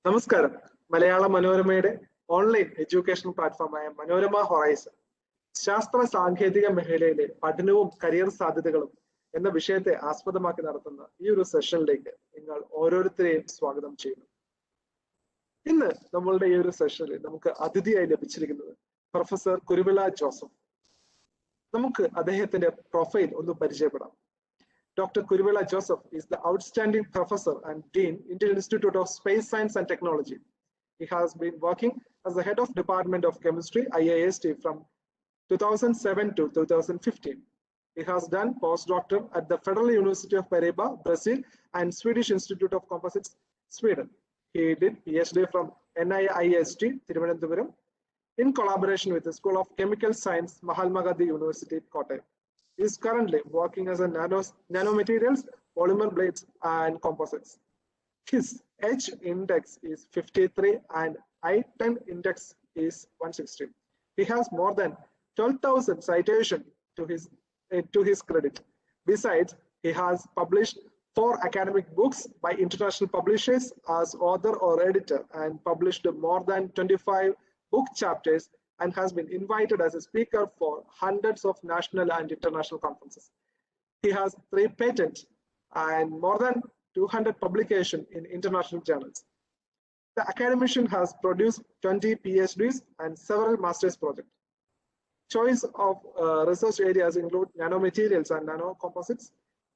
നമസ്കാരം. മലയാള മനോരമയുടെ online education പ്ലാറ്റ്ഫോമായ Manorama horizon ശാസ്ത്ര സാങ്കേതിക മേഖലയിലെ പഠനവും കരിയർ സാധ്യതകളും എന്ന വിഷയത്തെ ആസ്പദമാക്കി നടത്തുന്ന ഈ ഒരു സെഷനിലേക്ക് നിങ്ങൾ ഓരോരുത്തരെയും സ്വാഗതം ചെയ്യുന്നു. ഇന്ന് നമ്മളുടെ ഈ ഒരു സെഷനിൽ നമുക്ക് അതിഥിയായി ലഭിച്ചിരിക്കുന്നത് പ്രൊഫസർ കുരുവിള ജോസഫ്. നമുക്ക് അദ്ദേഹത്തിന്റെ പ്രൊഫൈൽ ഒന്ന് പരിചയപ്പെടാം. Dr. Kuruvilla Joseph is the outstanding professor and dean, Indian Institute of Space Science and Technology. He has been working as the head of Department of Chemistry, IIST, from 2007 to 2015. He has done postdoctoral at the Federal University of Paraíba, Brazil, and Swedish Institute of Composites, Sweden. He did Ph.D. from IIST, Thiruvananthapuram, in collaboration with the School of Chemical Science, Mahatma Gandhi University, Kottayam. He is currently working as a nanomaterials, polymer blades, and composites. His H index is 53 and I-10 index is 160. He has more than 12,000 citations to his credit. Besides, he has published 4 academic books by international publishers as author or editor and published more than 25 book chapters and has been invited as a speaker for hundreds of national and international conferences. He has 3 patents and more than 200 publications in international journals. The academician has produced 20 PhDs and several master's projects. Choice of research areas include nanomaterials and nanocomposites,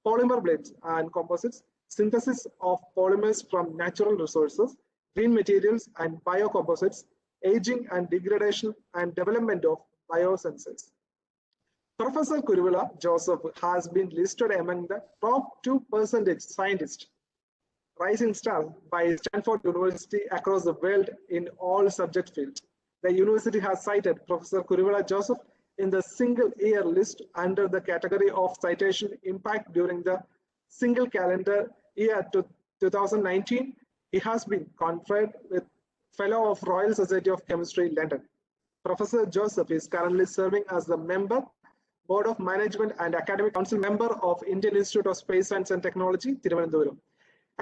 polymer blades and composites, synthesis of polymers from natural resources, green materials and biocomposites, aging and degradation and development of biosensors. Professor Kuruvilla Joseph has been listed among the top 2% scientists, rising stars by Stanford University across the world in all subject fields. The university has cited Professor Kuruvilla Joseph in the single year list under the category of citation impact during the single calendar year to 2019. He has been conferred with Fellow of Royal Society of Chemistry, London. Professor Joseph is currently serving as the member, Board of Management and Academic Council member of Indian Institute of Space Science and Technology, Thiruvananthapuram.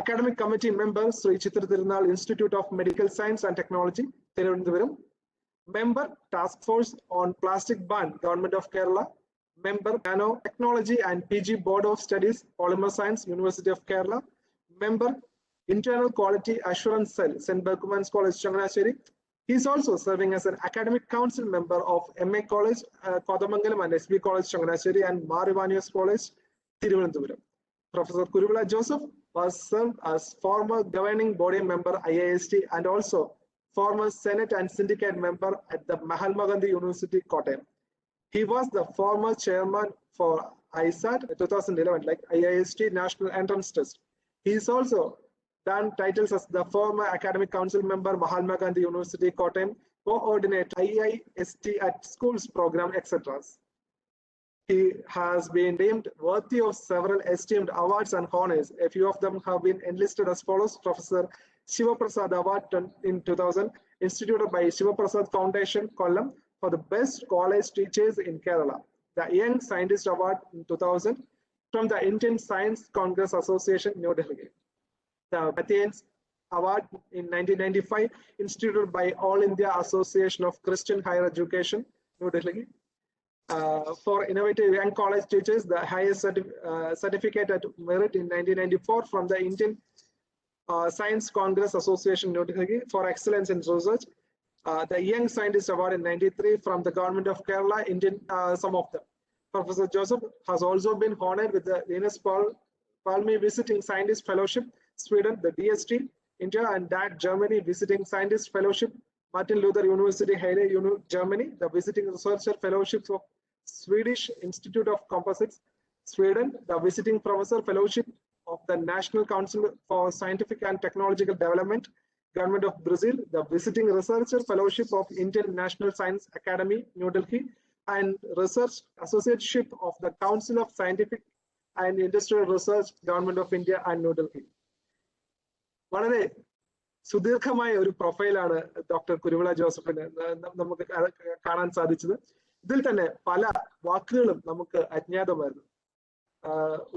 Academic Committee member, Sri Chitra Tirunal Institute of Medical Science and Technology, Thiruvananthapuram. Member, Task Force on Plastic Ban, Government of Kerala. Member, Nanotechnology and PG Board of Studies, Polymer Science, University of Kerala. Member, Internal Quality Assurance Cell, St. Bergman's College, Changanasheri. He is also serving as an academic council member of MA College, Kodamangalam and SB College, Changanasheri and Marivanius College, Thiruvananthapuram. Professor Kuruvilla Joseph was served as former governing body member IIST and also former Senate and syndicate member at the Mahatma Gandhi University, Kottayam. He was the former chairman for ISAT 2011, like IIST National Entrance Test. He is also done titles as the former academic council member, Mahatma Gandhi University, Kottayam, coordinator IIST at schools program, etc. He has been deemed worthy of several esteemed awards and honors. A few of them have been enlisted as follows: Professor Shiva Prasad Award in 2000, instituted by Shiva Prasad Foundation, Kollam, for the best college teachers in Kerala. The Young Scientist Award in 2000 from the Indian Science Congress Association, New Delhi. The Matthias Award in 1995, instituted by All India Association of Christian Higher Education, New Delhi. For innovative young college teachers, the highest certificate at merit in 1994 from the Indian Science Congress Association, New Delhi, for excellence in research. The Young Scientist Award in 93 from the Government of Kerala, Indian, some of them. Professor Joseph has also been honored with the Linus Palme Visiting Scientist Fellowship, Sweden, the DST, India, and that Germany Visiting Scientist Fellowship, Martin Luther University, Halle, Germany, the Visiting Researcher Fellowship of Swedish Institute of Composites, Sweden, the Visiting Professor Fellowship of the National Council for Scientific and Technological Development, Government of Brazil, the Visiting Researcher Fellowship of Indian National Science Academy, New Delhi, and Research Associateship of the Council of Scientific and Industrial Research, Government of India, and New Delhi. വളരെ സുദീർഘമായ ഒരു പ്രൊഫൈലാണ് doctor Kuruvila ജോസഫിന് നമുക്ക് കാണാൻ സാധിച്ചത്. ഇതിൽ തന്നെ പല വാക്കുകളും നമുക്ക് അജ്ഞാതമായിരുന്നു.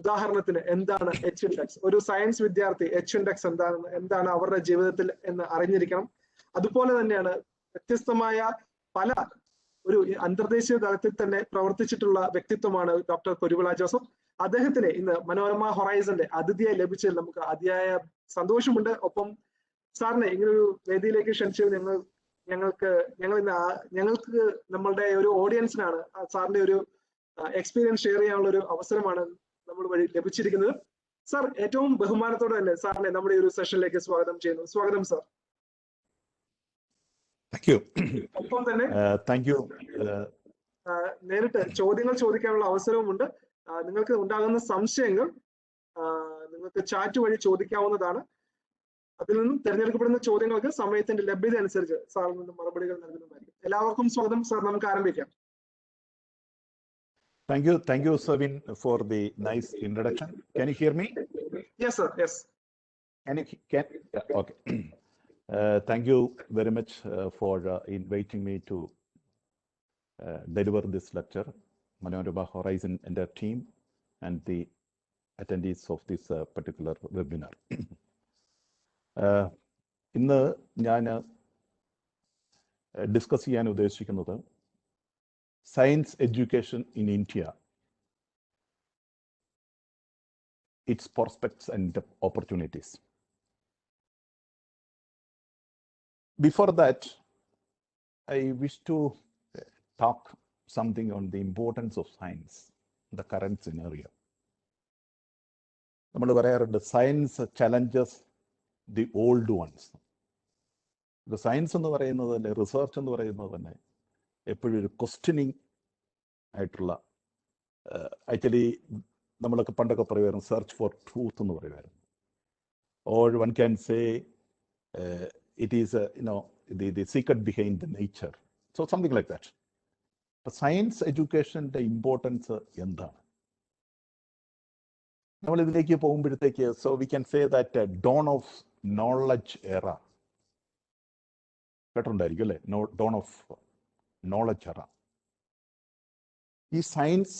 ഉദാഹരണത്തിന് എന്താണ് എച്ച് ഇൻഡെക്സ്, ഒരു സയൻസ് വിദ്യാർത്ഥി എച്ച് ഇൻഡെക്സ് എന്താണ് അവരുടെ ജീവിതത്തിൽ എന്ന് അറിഞ്ഞിരിക്കണം. അതുപോലെ തന്നെയാണ് വ്യത്യസ്തമായ പല ഒരു അന്തർദേശീയ തലത്തിൽ തന്നെ പ്രവർത്തിച്ചിട്ടുള്ള വ്യക്തിത്വമാണ് ഡോക്ടർ കുരുവിള ജോസഫ്. അദ്ദേഹത്തിന് ഇന്ന് മനോരമ ഹൊറൈസന്റെ അതിഥിയായി ലഭിച്ചതിൽ നമുക്ക് അതിയായ സന്തോഷമുണ്ട്. ഒപ്പം സാറിനെ ഇങ്ങനൊരു വേദിയിലേക്ക് ക്ഷണിച്ചത് ഞങ്ങൾക്ക് നമ്മളുടെ ഒരു ഓഡിയൻസിനാണ് സാറിന്റെ ഒരു എക്സ്പീരിയൻസ് ഷെയർ ചെയ്യാനുള്ള ഒരു അവസരമാണ് നമ്മൾ വഴി ലഭിച്ചിരിക്കുന്നത്. സാർ, ഏറ്റവും ബഹുമാനത്തോടെ തന്നെ സാറിനെ നമ്മുടെ ഈ ഒരു സെഷനിലേക്ക് സ്വാഗതം ചെയ്യുന്നു. സ്വാഗതം സാർ. ഒപ്പം തന്നെ നേരിട്ട് ചോദ്യങ്ങൾ ചോദിക്കാനുള്ള അവസരവുമുണ്ട്. നിങ്ങൾക്ക് ഉണ്ടാകുന്ന സംശയങ്ങൾ നിങ്ങൾക്ക് ചാറ്റ് വഴി ചോദിക്കാവുന്നതാണ്. അതിൽ നിന്നും തിരഞ്ഞെടുക്കപ്പെടുന്ന ചോദ്യങ്ങൾക്ക് സമയത്തിന്റെ ലഭ്യത അനുസരിച്ച് സാറിൽ നിന്നും മറുപടികൾ നൽകുന്നതായിരിക്കും. എല്ലാവർക്കും സ്വാഗതം സാർ. നമുക്ക് ആരംഭിക്കാം. Thank you, Savin, for the nice introduction. Can you hear me? Yes, sir. Yes. Okay. Thank you very much for inviting me to deliver this lecture, Manorama Horizon and their team, and the attendees of this particular webinar. ഇന്ന് ഞാൻ discuss ചെയ്യാൻ ഉദ്ദേശിക്കുന്നത് science education in India, its prospects and opportunities. Before that, I wish to talk something on the importance of science in the current scenario. നമ്മൾ പറയാറുണ്ട് science challenges the old ones. Science എന്ന് പറയുന്നത് തന്നെ, research എന്ന് പറയുന്നത് തന്നെ എപ്പോഴും ഒരു ക്വസ്റ്റ്യനിങ് ആയിട്ടുള്ള, ആക്ച്വലി നമ്മളൊക്കെ പണ്ടൊക്കെ പറയുമായിരുന്നു സെർച്ച് ഫോർ ട്രൂത്ത് എന്ന് പറയുമായിരുന്നു. Or one can say it is the secret behind the nature, so something like that. ഇപ്പം സയൻസ് എഡ്യൂക്കേഷൻ്റെ ഇമ്പോർട്ടൻസ് എന്താണ്? നമ്മളിതിലേക്ക് പോകുമ്പോഴത്തേക്ക് so we can say that dawn of knowledge era കേട്ടിട്ടുണ്ടായിരിക്കും അല്ലേ? ഡോൺ ഓഫ് നോളജ് എറ. ഈ സയൻസ്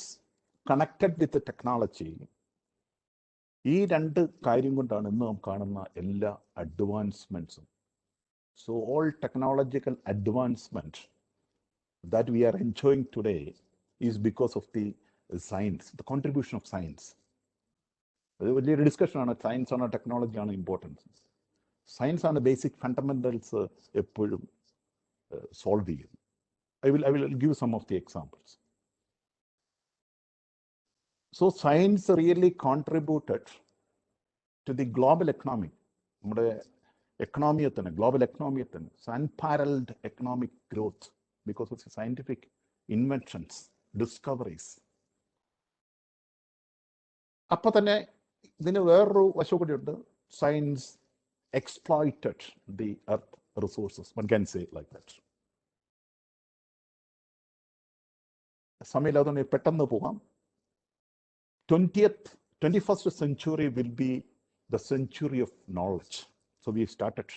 കണക്റ്റഡ് വിത്ത് ടെക്നോളജി, ഈ രണ്ട് കാര്യം കൊണ്ടാണ് ഇന്ന് നാം കാണുന്ന എല്ലാ അഡ്വാൻസ്മെന്റ്സും. So all technological advancement that we are enjoying today is because of the science, the contribution of science. അത് വലിയൊരു ഡിസ്കഷനാണ്. സയൻസ് ആണോ ടെക്നോളജി ആണോ ഇമ്പോർട്ടൻസ്? സയൻസ് ആണ് ബേസിക് ഫണ്ടമെന്റൽസ് എപ്പോഴും സോൾവ് ചെയ്യുന്നത്. I will give some of the examples. So science really contributed to the global economy. നമ്മുടെ എക്കണോമിയെ തന്നെ, ഗ്ലോബൽ എക്കണോമിയെ തന്നെ, unparalleled economic growth because of the scientific inventions, discoveries. അപ്പൊ തന്നെ ഇതിന് വേറൊരു വശം കൂടിയുണ്ട്. Science exploited the earth resources, one can say like that. സമയമില്ലാതെ പെട്ടെന്ന് പോകാം. 21st century will be the century of knowledge. So we started.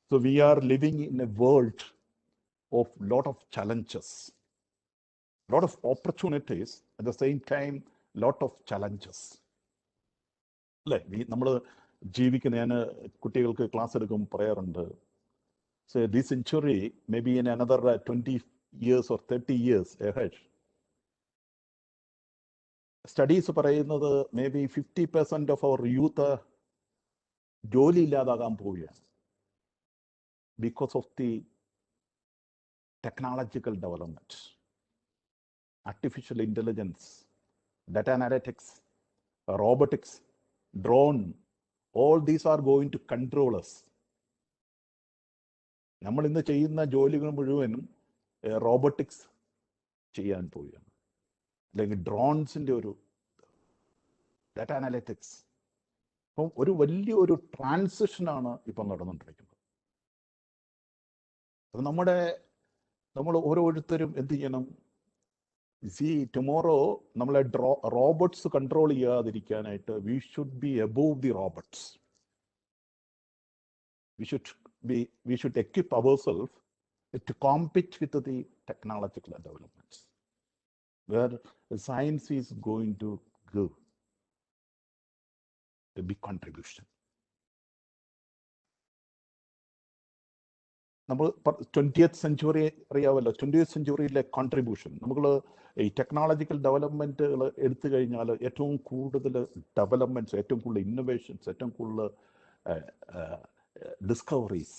So we are living in a world of lot of challenges, lot of opportunities, at the same time lot of challenges. അല്ലേ? നമ്മൾ ജീവിക്കുന്ന, ഞാൻ കുട്ടികൾക്ക് class എടുക്കും പറയാറുണ്ട്, so this century maybe in another 20 years or 30 years ahead, studies പറയുന്നത് may be 50% of our youth ജോലി ഇല്ലാതാകാൻ പോവുകയാണ് because of the technological development, artificial intelligence, data analytics, robotics, drone, all these are going to control us. നമ്മൾ ഇന്ന് ചെയ്യുന്ന ജോലികൾ മുഴുവനും robotics ചെയ്യാൻ പോവുകയാണ്, അല്ലെങ്കിൽ ഡ്രോൺസിൻ്റെ ഒരു ഡാറ്റ അനാലിറ്റിക്സ്. അപ്പം ഒരു വലിയൊരു ട്രാൻസിഷനാണ് ഇപ്പം നടന്നുകൊണ്ടിരിക്കുന്നത്. അപ്പം നമ്മൾ ഓരോരുത്തരും എന്ത് ചെയ്യണം? ടുമോറോ നമ്മളെ റോബോട്ട്സ് കൺട്രോൾ ചെയ്യാതിരിക്കാനായിട്ട് we should be above the robots. we should equip ourselves to compete with the technological developments. where science is going to give a big contribution. നമ്മൾ 20th സെഞ്ചുറി അറിയാമല്ലോ. 20th സെഞ്ചുറിയിലെ കോൺട്രിബ്യൂഷൻ നമ്മൾ ഈ technological ഡെവലപ്മെൻറ്റുകൾ എടുത്തു കഴിഞ്ഞാൽ ഏറ്റവും കൂടുതൽ developments, ഏറ്റവും കൂടുതൽ ഇന്നോവേഷൻസ്, ഏറ്റവും കൂടുതൽ discoveries,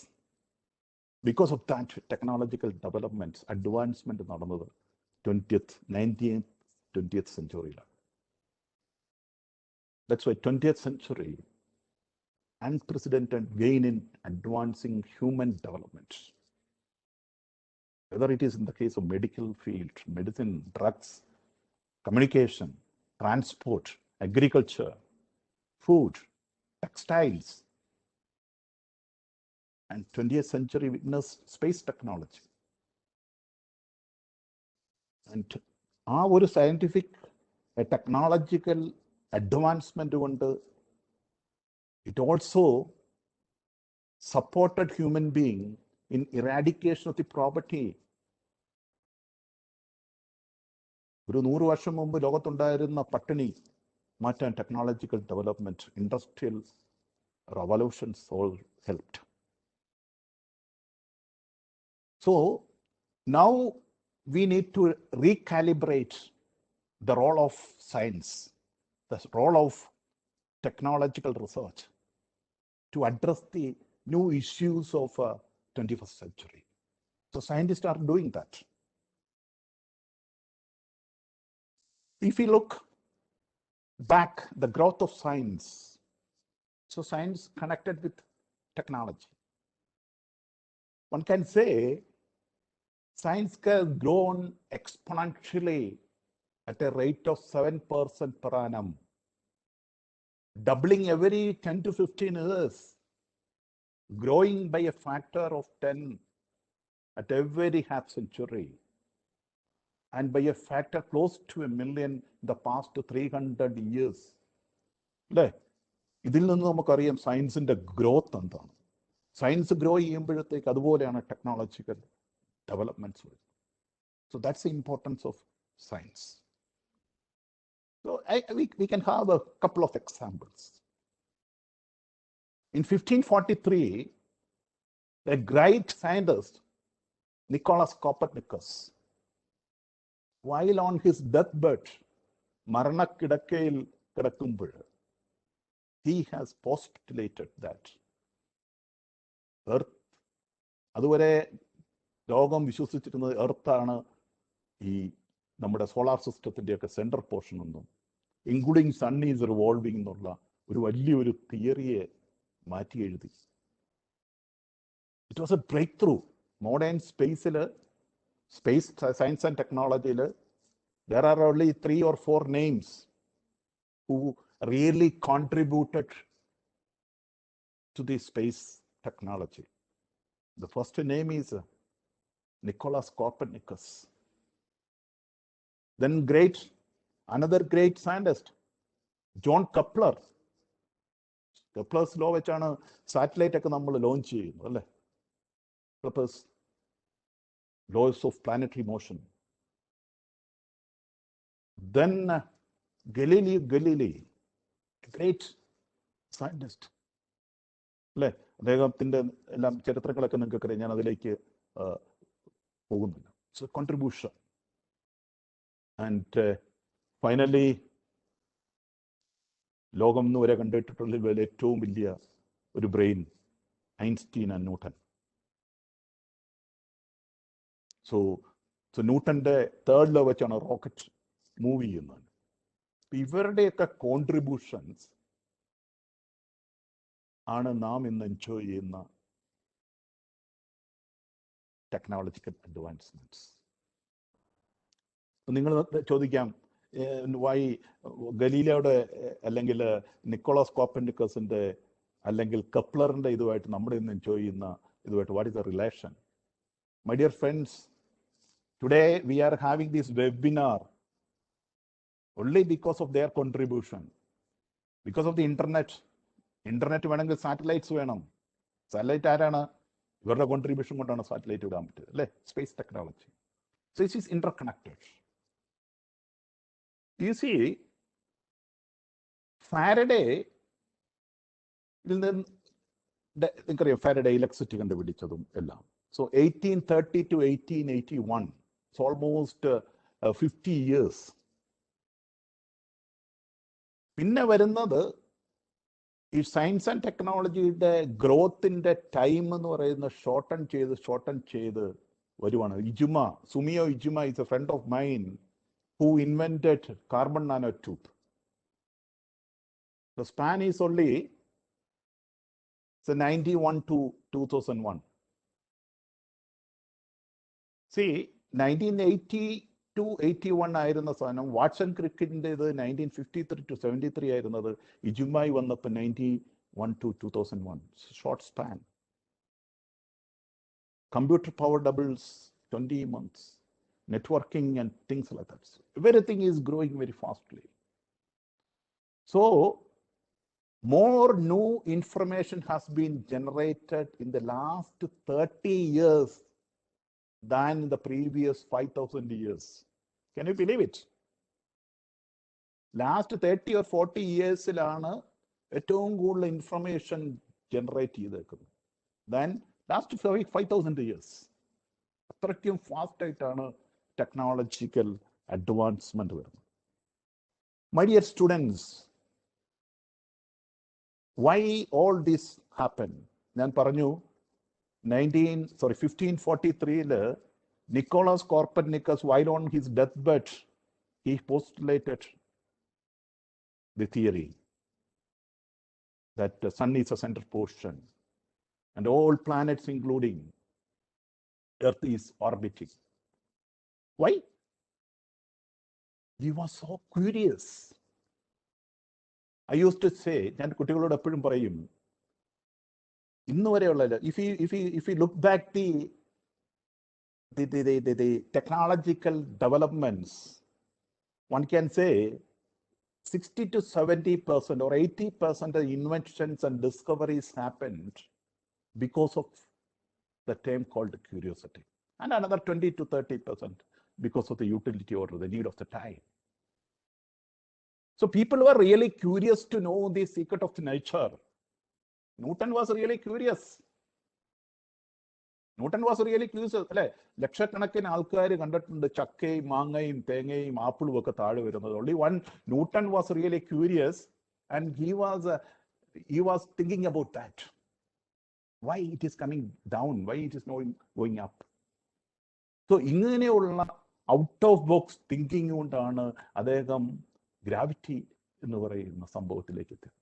because of that technological developments, advancement നടന്നത് 20th സെഞ്ചുറിയിലാണ്. That's why 20th century unprecedented gain in advancing human development. Whether it is in the case of medical field, medicine, drugs, communication, transport, agriculture, food, textiles, and 20th century witnessed space technology. And our scientific, technological advancement കൊണ്ട് it also supported human being in eradication of the poverty. ഒരു 100 വർഷം മുമ്പ് ലോകത്തുണ്ടായിരുന്ന പട്ടിണി മാറ്റാൻ technological development, industrial revolutions all helped. So now we need to recalibrate the role of science, the role of technological research to address the new issues of 21st century. So scientists are doing that. If we look back, the growth of science, so science connected with technology. One can say science has grown exponentially at a rate of 7% per annum, doubling every 10 to 15 years, growing by a factor of 10 at every half century, and by a factor close to 1 million in the past 300 years. ഇതിൽ നിന്ന് നമുക്കറിയാം സയൻസിന്റെ growth എന്താണ്. Science grow ചെയ്യുമ്പോഴത്തേക്ക് അതുപോലെയാണ് technological developments വരുന്നത്. So that's the importance of science. So we can have a couple of examples. In 1543, a great scientist, Nicolaus Copernicus, while on his deathbed, മരണക്കിടക്കയിൽ കിടക്കുമ്പോൾ, he has postulated that Earth, അതുവരെ ലോകം വിശ്വസിച്ചിരുന്നത് എർത്താണ് ഈ നമ്മുടെ solar സിസ്റ്റത്തിൻ്റെയൊക്കെ central portion ഒന്നും, including sun is revolving എന്നുള്ള ഒരു വലിയൊരു തിയറിയെ മാറ്റി എഴുതി. It was a breakthrough. Modern സ്പേസിൽ, സ്പേസ് സയൻസ് ആൻഡ് ടെക്നോളജിയിൽ there are only 3 or 4 names who really contributed to the space technology. The first name is Nicolaus Copernicus. Then another great scientist, John Kepler. Kepler's law വെച്ചാണ് satellite ഒക്കെ നമ്മൾ launch ചെയ്യുന്നത്, അല്ലേ? Kepler's laws of planetary motion. Then Galilei, a great scientist, അല്ലേ? അദ്ദേഹത്തിൻ്റെ എല്ലാം ചരിത്രങ്ങളൊക്കെ നിങ്ങൾക്ക് അറിയാം, ഞാൻ അതിലേക്ക് പോകുന്നില്ല. So contribution. And finally, ലോകം ഇന്ന് വരെ കണ്ടിട്ടുള്ള ഏറ്റവും വലിയ ഒരു brain, Einstein and newton. So ന്യൂട്ടന്റെ 3rd ലോ വെച്ചാണ് റോക്കറ്റ് മൂവ് ചെയ്യുന്നത്. ഇവരുടെയൊക്കെ കോൺട്രിബ്യൂഷൻസ് ആണ് നാം ഇന്ന് എൻജോയ് ചെയ്യുന്ന ടെക്നോളജിക്കൽ അഡ്വാൻസ്മെന്റ്സ്. നിങ്ങൾ ചോദിക്കാം, വൈ ഗലീലയുടെ അല്ലെങ്കിൽ നിക്കോളാസ് കോപ്പർനിക്കസിന്റെ അല്ലെങ്കിൽ കപ്ലറിന്റെ ഇതുമായിട്ട് നമ്മുടെ ഇന്ന് എൻജോയ് ചെയ്യുന്ന ഇതുമായിട്ട് what is the relation? My dear friends, today we are having this webinar only because of their contribution, because of the internet. Internet വേണമെങ്കിൽ സാറ്റലൈറ്റ്സ് വേണം. സാറ്റലൈറ്റ് ആരാണ്? ഇവരുടെ കോൺട്രിബ്യൂഷൻ കൊണ്ടാണ് സാറ്റലൈറ്റ് വിടാൻ പറ്റുന്നത്, അല്ലേ? Space technology. So it is interconnected. You see, Faraday, നിങ്ങൾക്കറിയാം Faraday electricity കണ്ടുപിടിച്ചതും എല്ലാം. So 1830 to 1881, it's almost 50 years. പിന്നെ വരുന്നത് ഈ സയൻസ് ആൻഡ് ടെക്നോളജിയുടെ ഗ്രോത്തിന്റെ ടൈം എന്ന് പറയുന്നത് ഷോർട്ടൺ ചെയ്ത് വരുവാണ്. Sumio Iijima is a friend of mine who invented carbon nanotube. The span is only 91 to 2001. See, 1980 to 81 ആയിരുന്ന സാധനം വാട്സൺ ക്രിക്കിൻ്റെത് 1953 to 73 ആയിരുന്നത്. ഇജുമായി വന്നപ്പോൾ 91 to 2001. Short span. Computer power doubles 20 months. Networking and things like that. Everything is growing very fastly. So, more new information has been generated in the last 30 years than in the previous 5,000 years. Can you believe it? Last 30 or 40 years ilana ഏറ്റവും കൂടുതൽ information generate ചെയ്തേക്കുന്നത് than last 5,000 years. അത്രയ്ക്കും fast ആയിട്ടാണ് technological advancement വരുന്നത്. My dear students, why all this happened? ഞാൻ പറഞ്ഞു 1543 Nicholas Copernicus, while on his deathbed, he postulated the theory that the sun is a center portion and all planets, including Earth, is orbiting. Why? He was so curious. I used to say, ഞാൻ കുട്ടികളോട് എപ്പോഴും പറയും, ഇന്ന് വരെയുള്ള if you look back the technological developments, one can say 60 to 70% or 80% of inventions and discoveries happened because of the term called curiosity, and another 20 to 30% because of the utility or the need of the time. So people were really curious to know the secret of the nature. Newton was really curious. അല്ലെ? ലക്ഷക്കണക്കിന് ആൾക്കാർ കണ്ടിട്ടുണ്ട് ചക്കയും മാങ്ങയും തേങ്ങയും ആപ്പിളും ഒക്കെ താഴെ വരുന്നത്. Only one Newton was really curious, and he was thinking about that. Why it is coming down? Why it is not going up? So ഇങ്ങനെയുള്ള ഔട്ട് ഓഫ് ബോക്സ് തിങ്കിങ് കൊണ്ടാണ് അദ്ദേഹം ഗ്രാവിറ്റി എന്ന് പറയുന്ന സംഭവത്തിലേക്ക് എത്തിയത്.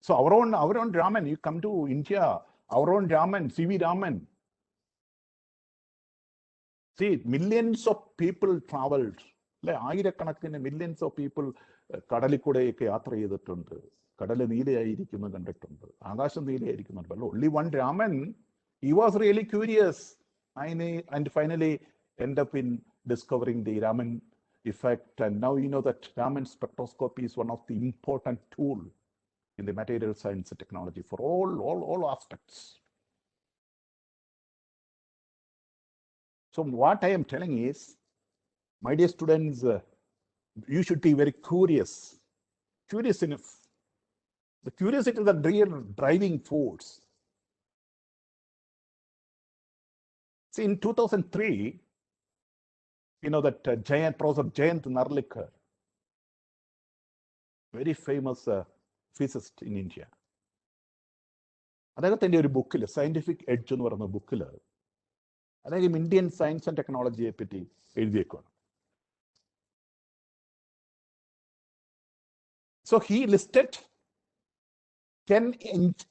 So our own Raman, you come to India, our own Raman, C.V. Raman. See, millions of people traveled. ആയിരക്കണക്കിന് millions of people കടലിൽ കൂടെയൊക്കെ യാത്ര ചെയ്തിട്ടുണ്ട്. കടല് നീലയായിരിക്കുന്നത് കണ്ടിട്ടുണ്ട്, ആകാശം നീലയായിരിക്കുന്നുണ്ട്. Only one Raman, he was really curious and finally end up in discovering the Raman effect. And now you know that Raman spectroscopy is one of the important tools in the material science and technology for all aspects. So what I am telling is, my dear students, you should be very curious enough. The curiosity is the real driving force. See, in 2003, you know that Professor Jayant Narlikar, very famous physicist in India, അദ്ദേഹത്തിൻ്റെ ഒരു ബുക്കിൽ, scientific edge എന്ന് പറയുന്ന ബുക്കിൽ അദ്ദേഹം Indian science and ടെക്നോളജിയെ പറ്റി എഴുതിയേക്കാണ്. So he listed 10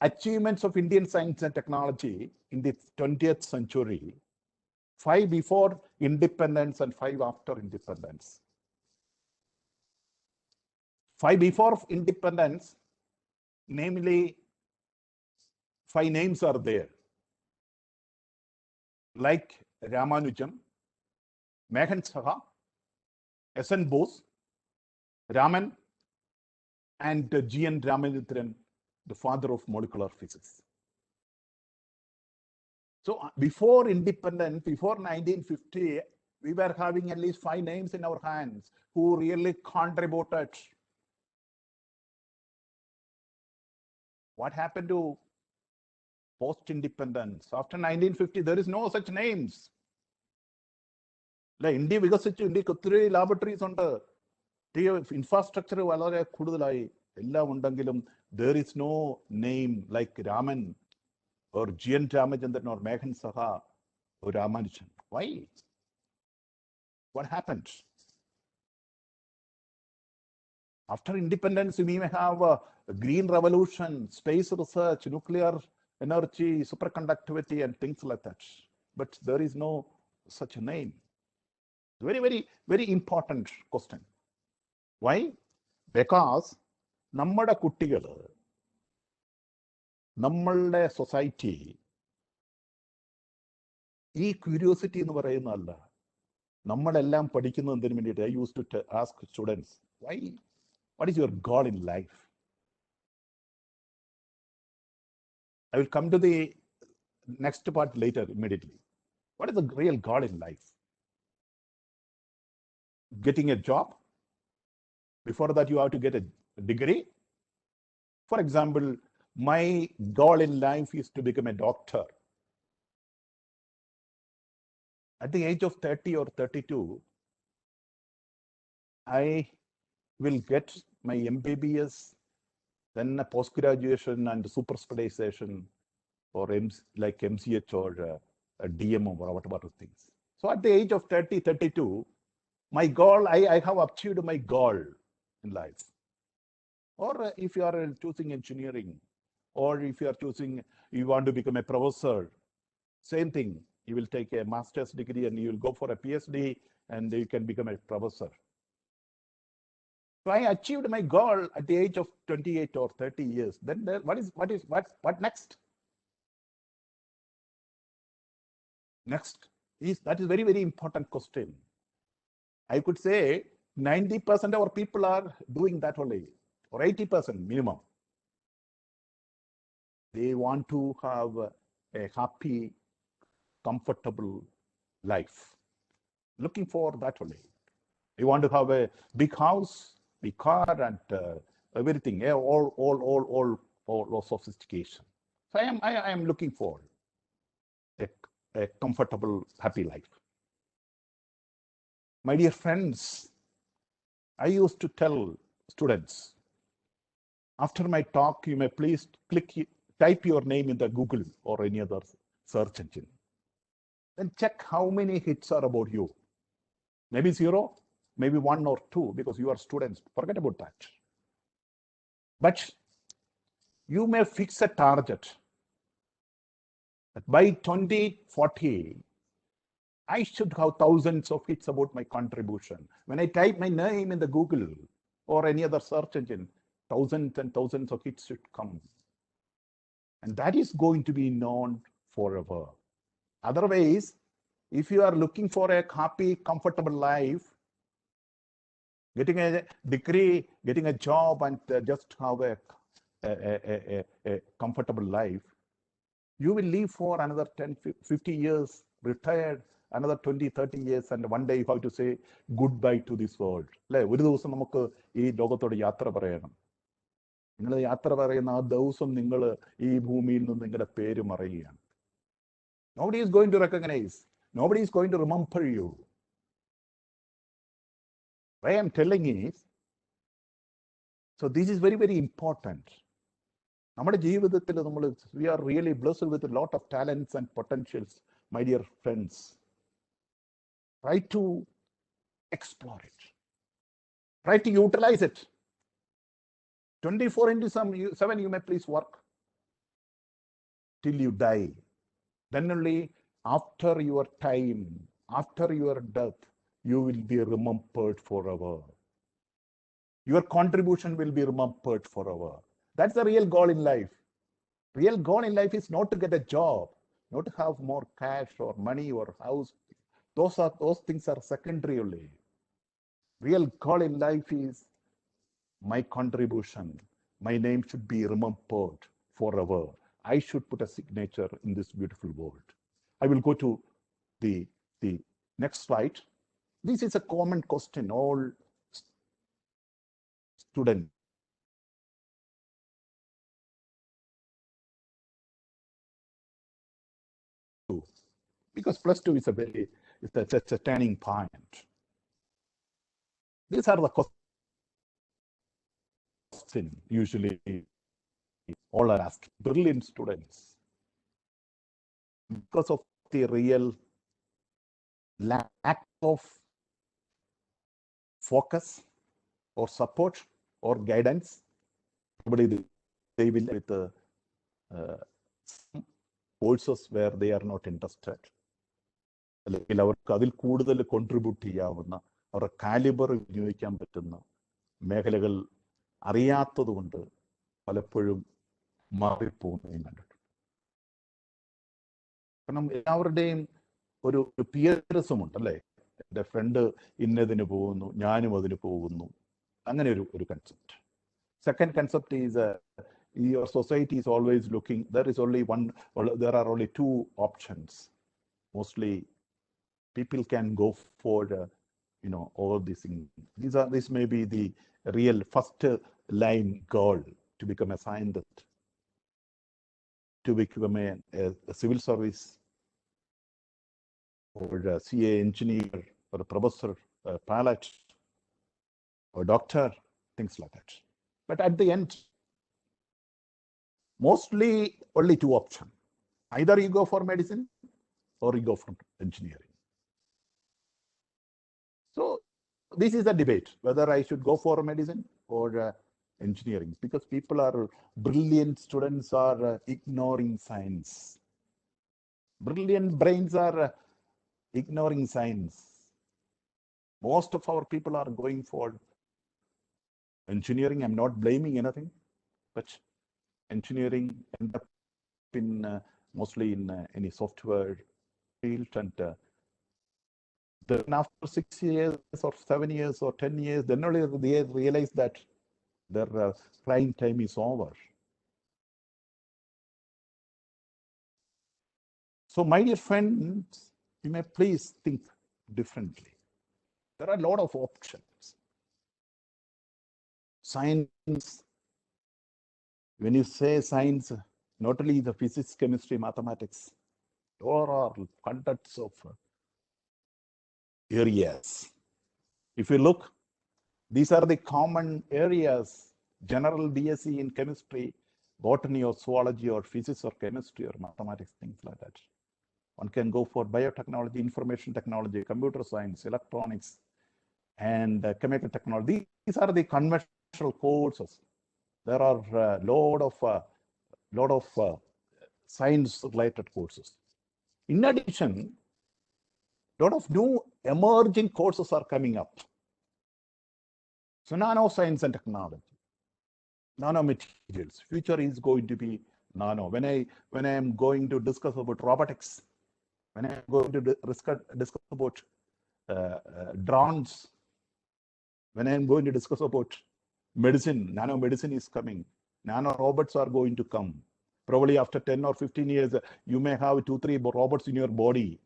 achievements of Indian science and technology in the 20th century, 5 before independence and 5 after independence. 5 before independence, namely 5 names are there, like Ramanujam, Meghan Saha, S.N. Bose, Raman, and G.N. Ramanathan, the father of molecular physics. So before independence, before 1950, we were having at least 5 names in our hands who really contributed. What happened to post-independence? After 1950, there is no such names. India വികസിച്ചു, ഇന്ത്യക്ക് ഒത്തിരി laboratories ഉണ്ട്, infrastructure വളരെ കൂടുതലായി, എല്ലാം ഉണ്ടെങ്കിലും there is no name like Raman or G.N. Ramachandran or Meghan Saha or Ramanujan. Why? What happened? After independence, we may have a green revolution, space research, nuclear energy, superconductivity, and things like that. But there is no such a name. Very, very, very important question. Why? Because നമ്മുടെ കുട്ടികൾ, നമ്മളുടെ society ഈ curiosity എന്ന് പറയുന്നതല്ല. നമ്മളെല്ലാം പഠിക്കുന്നത് എന്തിനു വേണ്ടിയിട്ട്? I used to ask students, why? What is your goal in life? I will come to the next part later immediately. What is the real goal in life? Getting a job? Before that, you have to get a degree. For example, my goal in life is to become a doctor. At the age of 30 or 32, I will get my MBBS, then a post-graduation and super specialization, or like MCH or a DM or whatever things. So at the age of 30, 32, my goal, I have achieved my goal in life. Or if you are choosing engineering, or if you are choosing, you want to become a professor, same thing. You will take a master's degree and you will go for a Ph.D. and you can become a professor. So I achieved my goal at the age of 28 or 30 years. Then what next? Next is, that is very, very important question. I could say 90% of our people are doing that only, or 80% minimum. They want to have a happy, comfortable life. Looking for that only. They want to have a big house, big car, and everything, all sophistication. So I am looking for a comfortable, happy life. My dear friends, I used to tell students, after my talk, you may please type your name in the Google or any other search engine. Then check how many hits are about you. Maybe 0, maybe 1 or 2, because you are students. Forget about that. But you may fix a target. By 2040, I should have thousands of hits about my contribution. When I type my name in the Google or any other search engine, thousands and thousands of hits should come. And that is going to be known forever. Otherwise, if you are looking for a happy, comfortable life, getting a degree, getting a job, and just have a comfortable life, you will live for another 10, 50 years, retired, another 20, 30 years, and one day you have to say goodbye to this world. ഒരു ദിവസം നമുക്ക് ഈ ലോകത്തോട് യാത്ര പറയണം. നിങ്ങൾ യാത്ര പറയുന്ന ആ ദിവസം നിങ്ങൾ ഈ ഭൂമിയിൽ നിന്ന് നിങ്ങളുടെ പേര് മറയുകയാണ്. Nobody is going to recognize. Nobody is going to remember you. Why I am telling is, so this is very, very important. നമ്മുടെ ജീവിതത്തിൽ നമ്മൾ, we are really blessed with a lot of talents and potentials, my dear friends. Try to explore it. Try to utilize it. 24/7 you may please work till you die. Then only after your time, after your death, you will be remembered forever. Your contribution will be remembered forever. That's the real goal in life. Real goal in life is not to get a job, not to have more cash or money or house. Those things are secondary only. Real goal in life is my contribution. My name should be remembered forever. I should put a signature in this beautiful world. I will go to the next slide. This is a common question all students do, because plus two is a turning point. These are the questions usually all are asking. Brilliant students, because of the real lack of focus or support or guidance, probably they will with some courses where they are not interested. അല്ലെങ്കിൽ അവർക്ക് അതിൽ കൂടുതൽ contribute ചെയ്യാവുന്ന അവരുടെ calibre വിനിയോഗിക്കാൻ പറ്റുന്ന മേഖലകൾ അറിയാത്തത് കൊണ്ട് പലപ്പോഴും മാറിപ്പോകുന്നതും കണ്ടിട്ടുണ്ട്. കാരണം എല്ലാവരുടെയും ഒരു പിയറിസം ഉണ്ട് അല്ലേ? എൻ്റെ ഫ്രണ്ട് ഇന്നതിന് പോകുന്നു, ഞാനും അതിന് പോകുന്നു, അങ്ങനെ ഒരു concept. Second concept is your society is always looking, there are only two options. Mostly people can go for all these things. This may be the real first line goal to become a scientist, to become a civil service, or a CA engineer, or a professor, a pilot, or doctor, things like that. But at the end, mostly only two options. Either you go for medicine or you go for engineering. So this is a debate, whether I should go for medicine or engineering, because people are brilliant students are ignoring science. Brilliant brains are ignoring science. Most of our people are going for engineering. I'm not blaming anything, but engineering end up in mostly in any software field, and then after 6 years or 7 years or 10 years, then only they realize that their prime time is over. So my dear friends, you may please think differently. There are a lot of options. Science, when you say science, not only the physics, chemistry, mathematics, there are hundreds of areas. If you look, these are the common areas: general BSc in chemistry, botany or zoology or physics or chemistry or mathematics, things like that. One can go for biotechnology, information technology, computer science, electronics, and chemical technology. These are the conventional courses. There are a lot of science-related courses. In addition, a lot of new emerging courses are coming up. So nanoscience and technology, nanomaterials. Future is going to be nano. When I am going to discuss about robotics, when I am going to discuss about drones, when I am going to discuss about medicine, nanomedicine is coming. Nano robots are going to come. Probably after 10 or 15 years, you may have 2-3 robots in your body.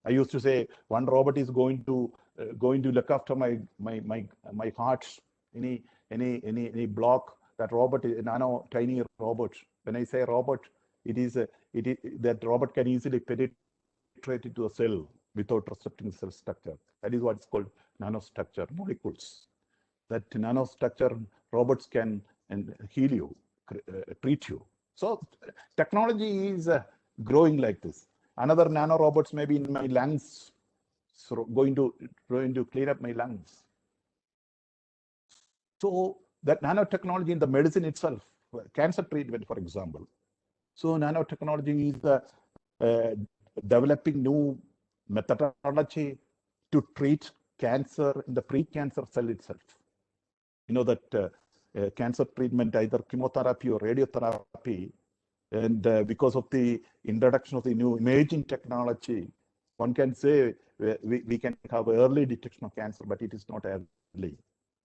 I used to say one robot is going to look after my heart. Any block, that robot is a nano tiny robot. When I say robot, that robot can easily penetrate into a cell without disrupting cell structure. That is what is called nanostructure molecules. That nanostructure robots can heal you, treat you. So technology is growing like this. Another nano robots may be in my lungs, so going to clean up my lungs. So that nanotechnology in the medicine itself, cancer treatment, for example. So nanotechnology is developing new methodology to treat cancer in the pre-cancer cell itself. You know that cancer treatment, either chemotherapy or radiotherapy, and because of the introduction of the new imaging technology, one can say we can have early detection of cancer, but it is not early.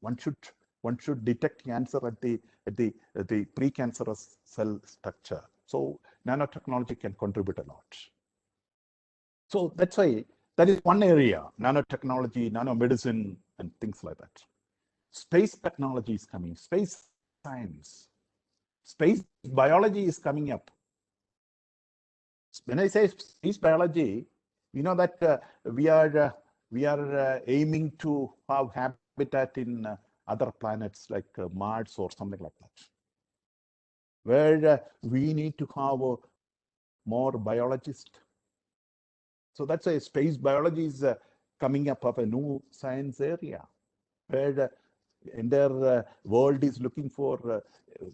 One should detect cancer at the precancerous cell structure. So nanotechnology can contribute a lot. So that's why That is one area, nanotechnology, nanomedicine, and things like that. Space technology is coming, space science, space biology is coming up. When I say space biology, you know that we are aiming to have habitat in other planets like Mars or something like that, where we need to have more biologists. So that's why space biology is coming up a new science area, where the entire world is looking for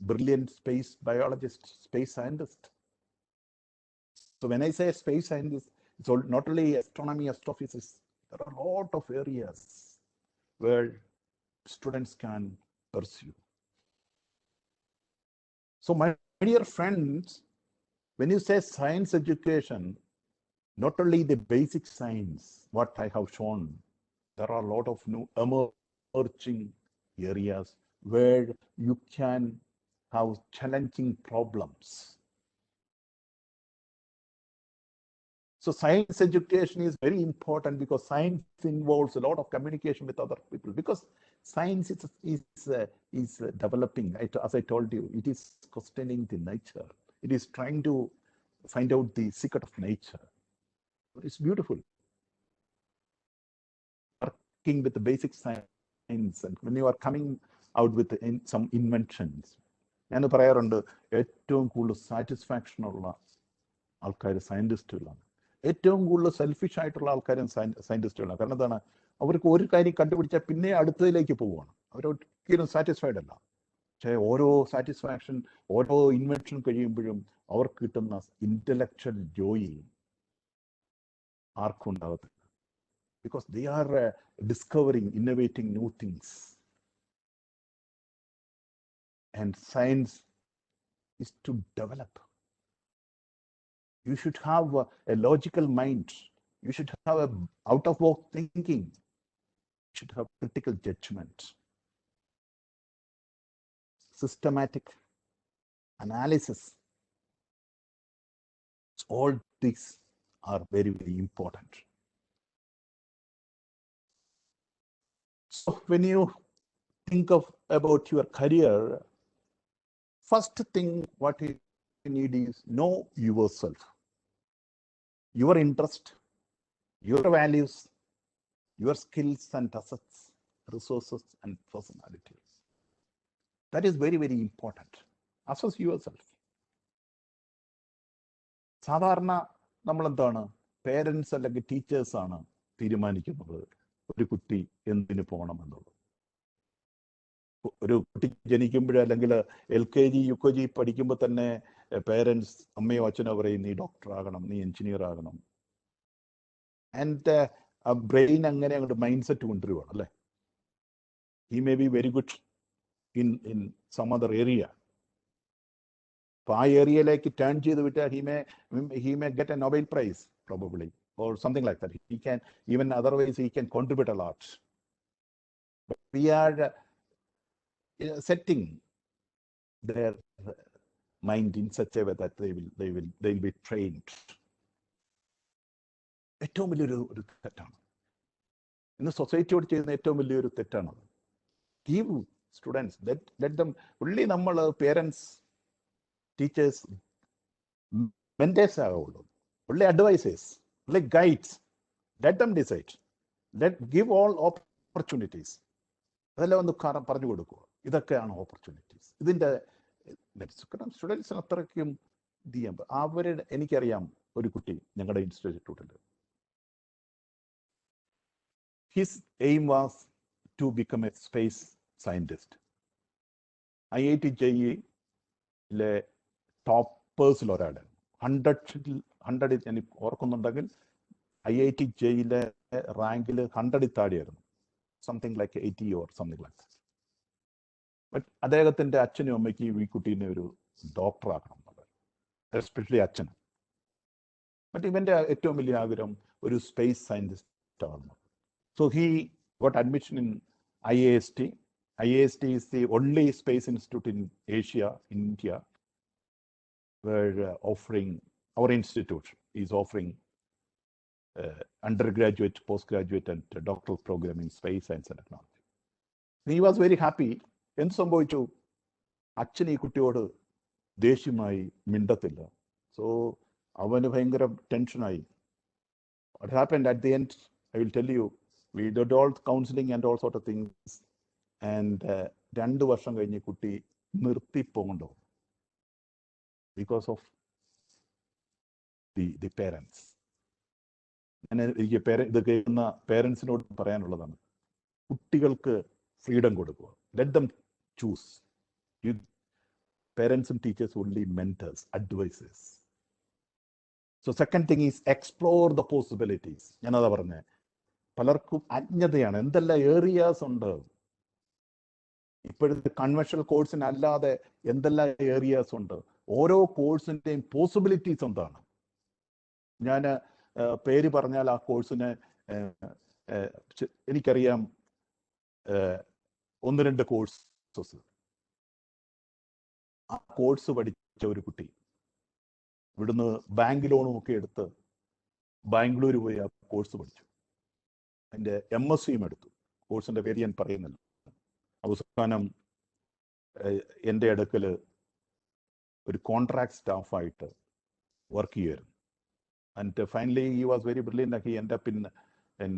brilliant space biologists, space scientists. So when I say space scientist, it's not only astronomy, astrophysics. There are a lot of areas where students can pursue. So my dear friends, when you say science education, not only the basic science, what I have shown, there are a lot of new emerging areas where you can have challenging problems. So science education is very important because science involves a lot of communication with other people, because science is developing. As I told you, it is questioning the nature. It is trying to find out the secret of nature. It's beautiful. Working with the basic science, and when you are coming out with some inventions, ഞാൻ പറയാറുണ്ട്, ഏറ്റവും കൂടുതൽ satisfaction ഉള്ള ആൾക്കാർ സയന്റിസ്റ്റുകളാണ്. ഏറ്റവും കൂടുതൽ selfish ആയിട്ടുള്ള ആൾക്കാരും സയന്റിസ്റ്റുകളാണ്. കാരണം എന്താണ്, അവർക്ക് ഒരു കാര്യം കണ്ടുപിടിച്ചാൽ പിന്നെ അടുത്തതിലേക്ക് പോവുകയാണ്. അവരൊരിക്കലും സാറ്റിസ്ഫൈഡ് അല്ല. പക്ഷേ ഓരോ സാറ്റിസ്ഫാക്ഷൻ, ഓരോ ഇൻവെൻഷൻ കഴിയുമ്പോഴും അവർക്ക് കിട്ടുന്ന ഇന്റലക്ച്വൽ ജോയി ആർക്കും ഉണ്ടാകത്തില്ല. Because they are discovering, innovating new things. And science is to develop. You should have a logical mind. You should have a out-of-box thinking. You should have critical judgment. Systematic analysis. All these are very, very important. So when you think about your career, first thing what you need is know yourself, your interest, your values, your skills and assets, resources and personalities. That is very, very important. Assess yourself. സാധാരണ നമ്മളെന്താണ്, parents അല്ലെങ്കിൽ ടീച്ചേഴ്സാണ് തീരുമാനിക്കുന്നത് ഒരു കുട്ടി എന്തിനു പോകണം എന്നുള്ളത്. ഒരു കുട്ടി ജനിക്കുമ്പോൾ അല്ലെങ്കിൽ LKG UKG പഠിക്കുമ്പോൾ തന്നെ പേരൻസ്, അമ്മയോ അച്ഛനോ പറയും നീ ഡോക്ടർ ആകണം, നീ എഞ്ചിനീയർ ആകണം. ആൻഡ് ആ ബ്രെയിൻ അങ്ങനെ അങ്ങോട്ട് മൈൻഡ് സെറ്റ് കൊണ്ടുവരുവാണ് അല്ലേ. He may be very good in some other area. അപ്പൊ ആ ഏരിയയിലേക്ക് ടേൺ ചെയ്ത് വിട്ടാൽ he may get a Nobel Prize probably or something like that. He can, even otherwise he can contribute a lot. But we are setting their mind in such a way that they'll be trained. ഏറ്റവും വലിയൊരു തെറ്റാണ് ഇന്ന് സൊസൈറ്റിയോട് ചെയ്യുന്ന ഏറ്റവും വലിയൊരു തെറ്റാണ്. Give students, let them, only നമ്മൾ parents, teachers, mentors ആവുള്ളൂ. only advisors, only guides. Let them decide. Give all opportunities. അതെല്ലാം ഒന്ന് പറഞ്ഞു കൊടുക്കുക. ഇതൊക്കെയാണ് ഓപ്പർച്യൂണിറ്റീസ്. ഇതിൻ്റെ സ്റ്റുഡൻസിന് അത്രയ്ക്കും ഇത് ചെയ്യാൻ അവരുടെ, എനിക്കറിയാം ഒരു കുട്ടി ഞങ്ങളുടെ ഇൻസ്റ്റിറ്റ്യൂട്ടിൽ, his aim was to become a space scientist. IIT JEE-ലെ ടോപ്പേഴ്സിൽ ഒരാൾ, 100 ഞാൻ ഓർക്കുന്നുണ്ടെങ്കിൽ IIT JEE-ലെ റാങ്കിൽ 100 താഴെയായിരുന്നു, something like 80 or something like that. But അദ്ദേഹത്തിൻ്റെ അച്ഛനും അമ്മയ്ക്കും ഈ കുട്ടീനെ ഒരു ഡോക്ടർ ആക്കണം എന്നുള്ളത്, എസ്പെഷ്യലി അച്ഛന്. ബട്ട് ഇവൻ്റെ ഏറ്റവും വലിയ ആഗ്രഹം ഒരു സ്പേസ് സയൻറ്റിസ്റ്റ് ആകുന്നു. So he got admission in IIST. IIST is the only space institute in Asia, India, where our institute is offering undergraduate, postgraduate and doctoral program in space science and technology. He was very happy. എന്ത് സംഭവിച്ചു? അച്ഛൻ ഈ കുട്ടിയോട് ദേഷ്യമായി മിണ്ടത്തില്ല. So അവന് ഭയങ്കര ടെൻഷനായി. What happened at the end, I will tell you, we did all counseling and all sort of things. And 2 വർഷം കഴിഞ്ഞ് കുട്ടി നിർത്തിപ്പോണ്ടോ because of the parents. എനിക്ക് ഇത് കേൾക്കുന്ന പേരൻസിനോട് പറയാനുള്ളതാണ്, കുട്ടികൾക്ക് ഫ്രീഡം കൊടുക്കുക. Let them choose. Parents and teachers only mentors, advisors. So second thing is explore the possibilities. ഞാനതാ പറഞ്ഞേ, പലർക്കും അജ്ഞതയാണ്. എന്തെല്ലാം ഏരിയാസ് ഉണ്ട് ഇപ്പോഴത്തെ കൺവെൻഷണൽ കോഴ്സിന് അല്ലാതെ, എന്തെല്ലാം ഏരിയാസ് ഉണ്ട്. ഓരോ കോഴ്സിൻ്റെയും പോസിബിലിറ്റീസ് എന്താണ്? ഞാൻ പേര് പറഞ്ഞാൽ ആ കോഴ്സിന് എനിക്കറിയാം 1-2 കോഴ്സസ്. ആ കോഴ്സ് പഠിച്ച ഒരു കുട്ടി ഇവിടുന്ന് ബാങ്ക് ലോണും ഒക്കെ എടുത്ത് ബാംഗ്ലൂർ പോയി ആ കോഴ്സ് പഠിച്ചു. അതിൻ്റെ MSCയും എടുത്തു. കോഴ്സിൻ്റെ പേര് ഞാൻ പറയുന്നില്ല. അവസാനം എൻ്റെ അടുക്കൽ ഒരു കോൺട്രാക്ട് സ്റ്റാഫായിട്ട് വർക്ക് ചെയ്യുമായിരുന്നു. And finally he was very brilliant. He ended up in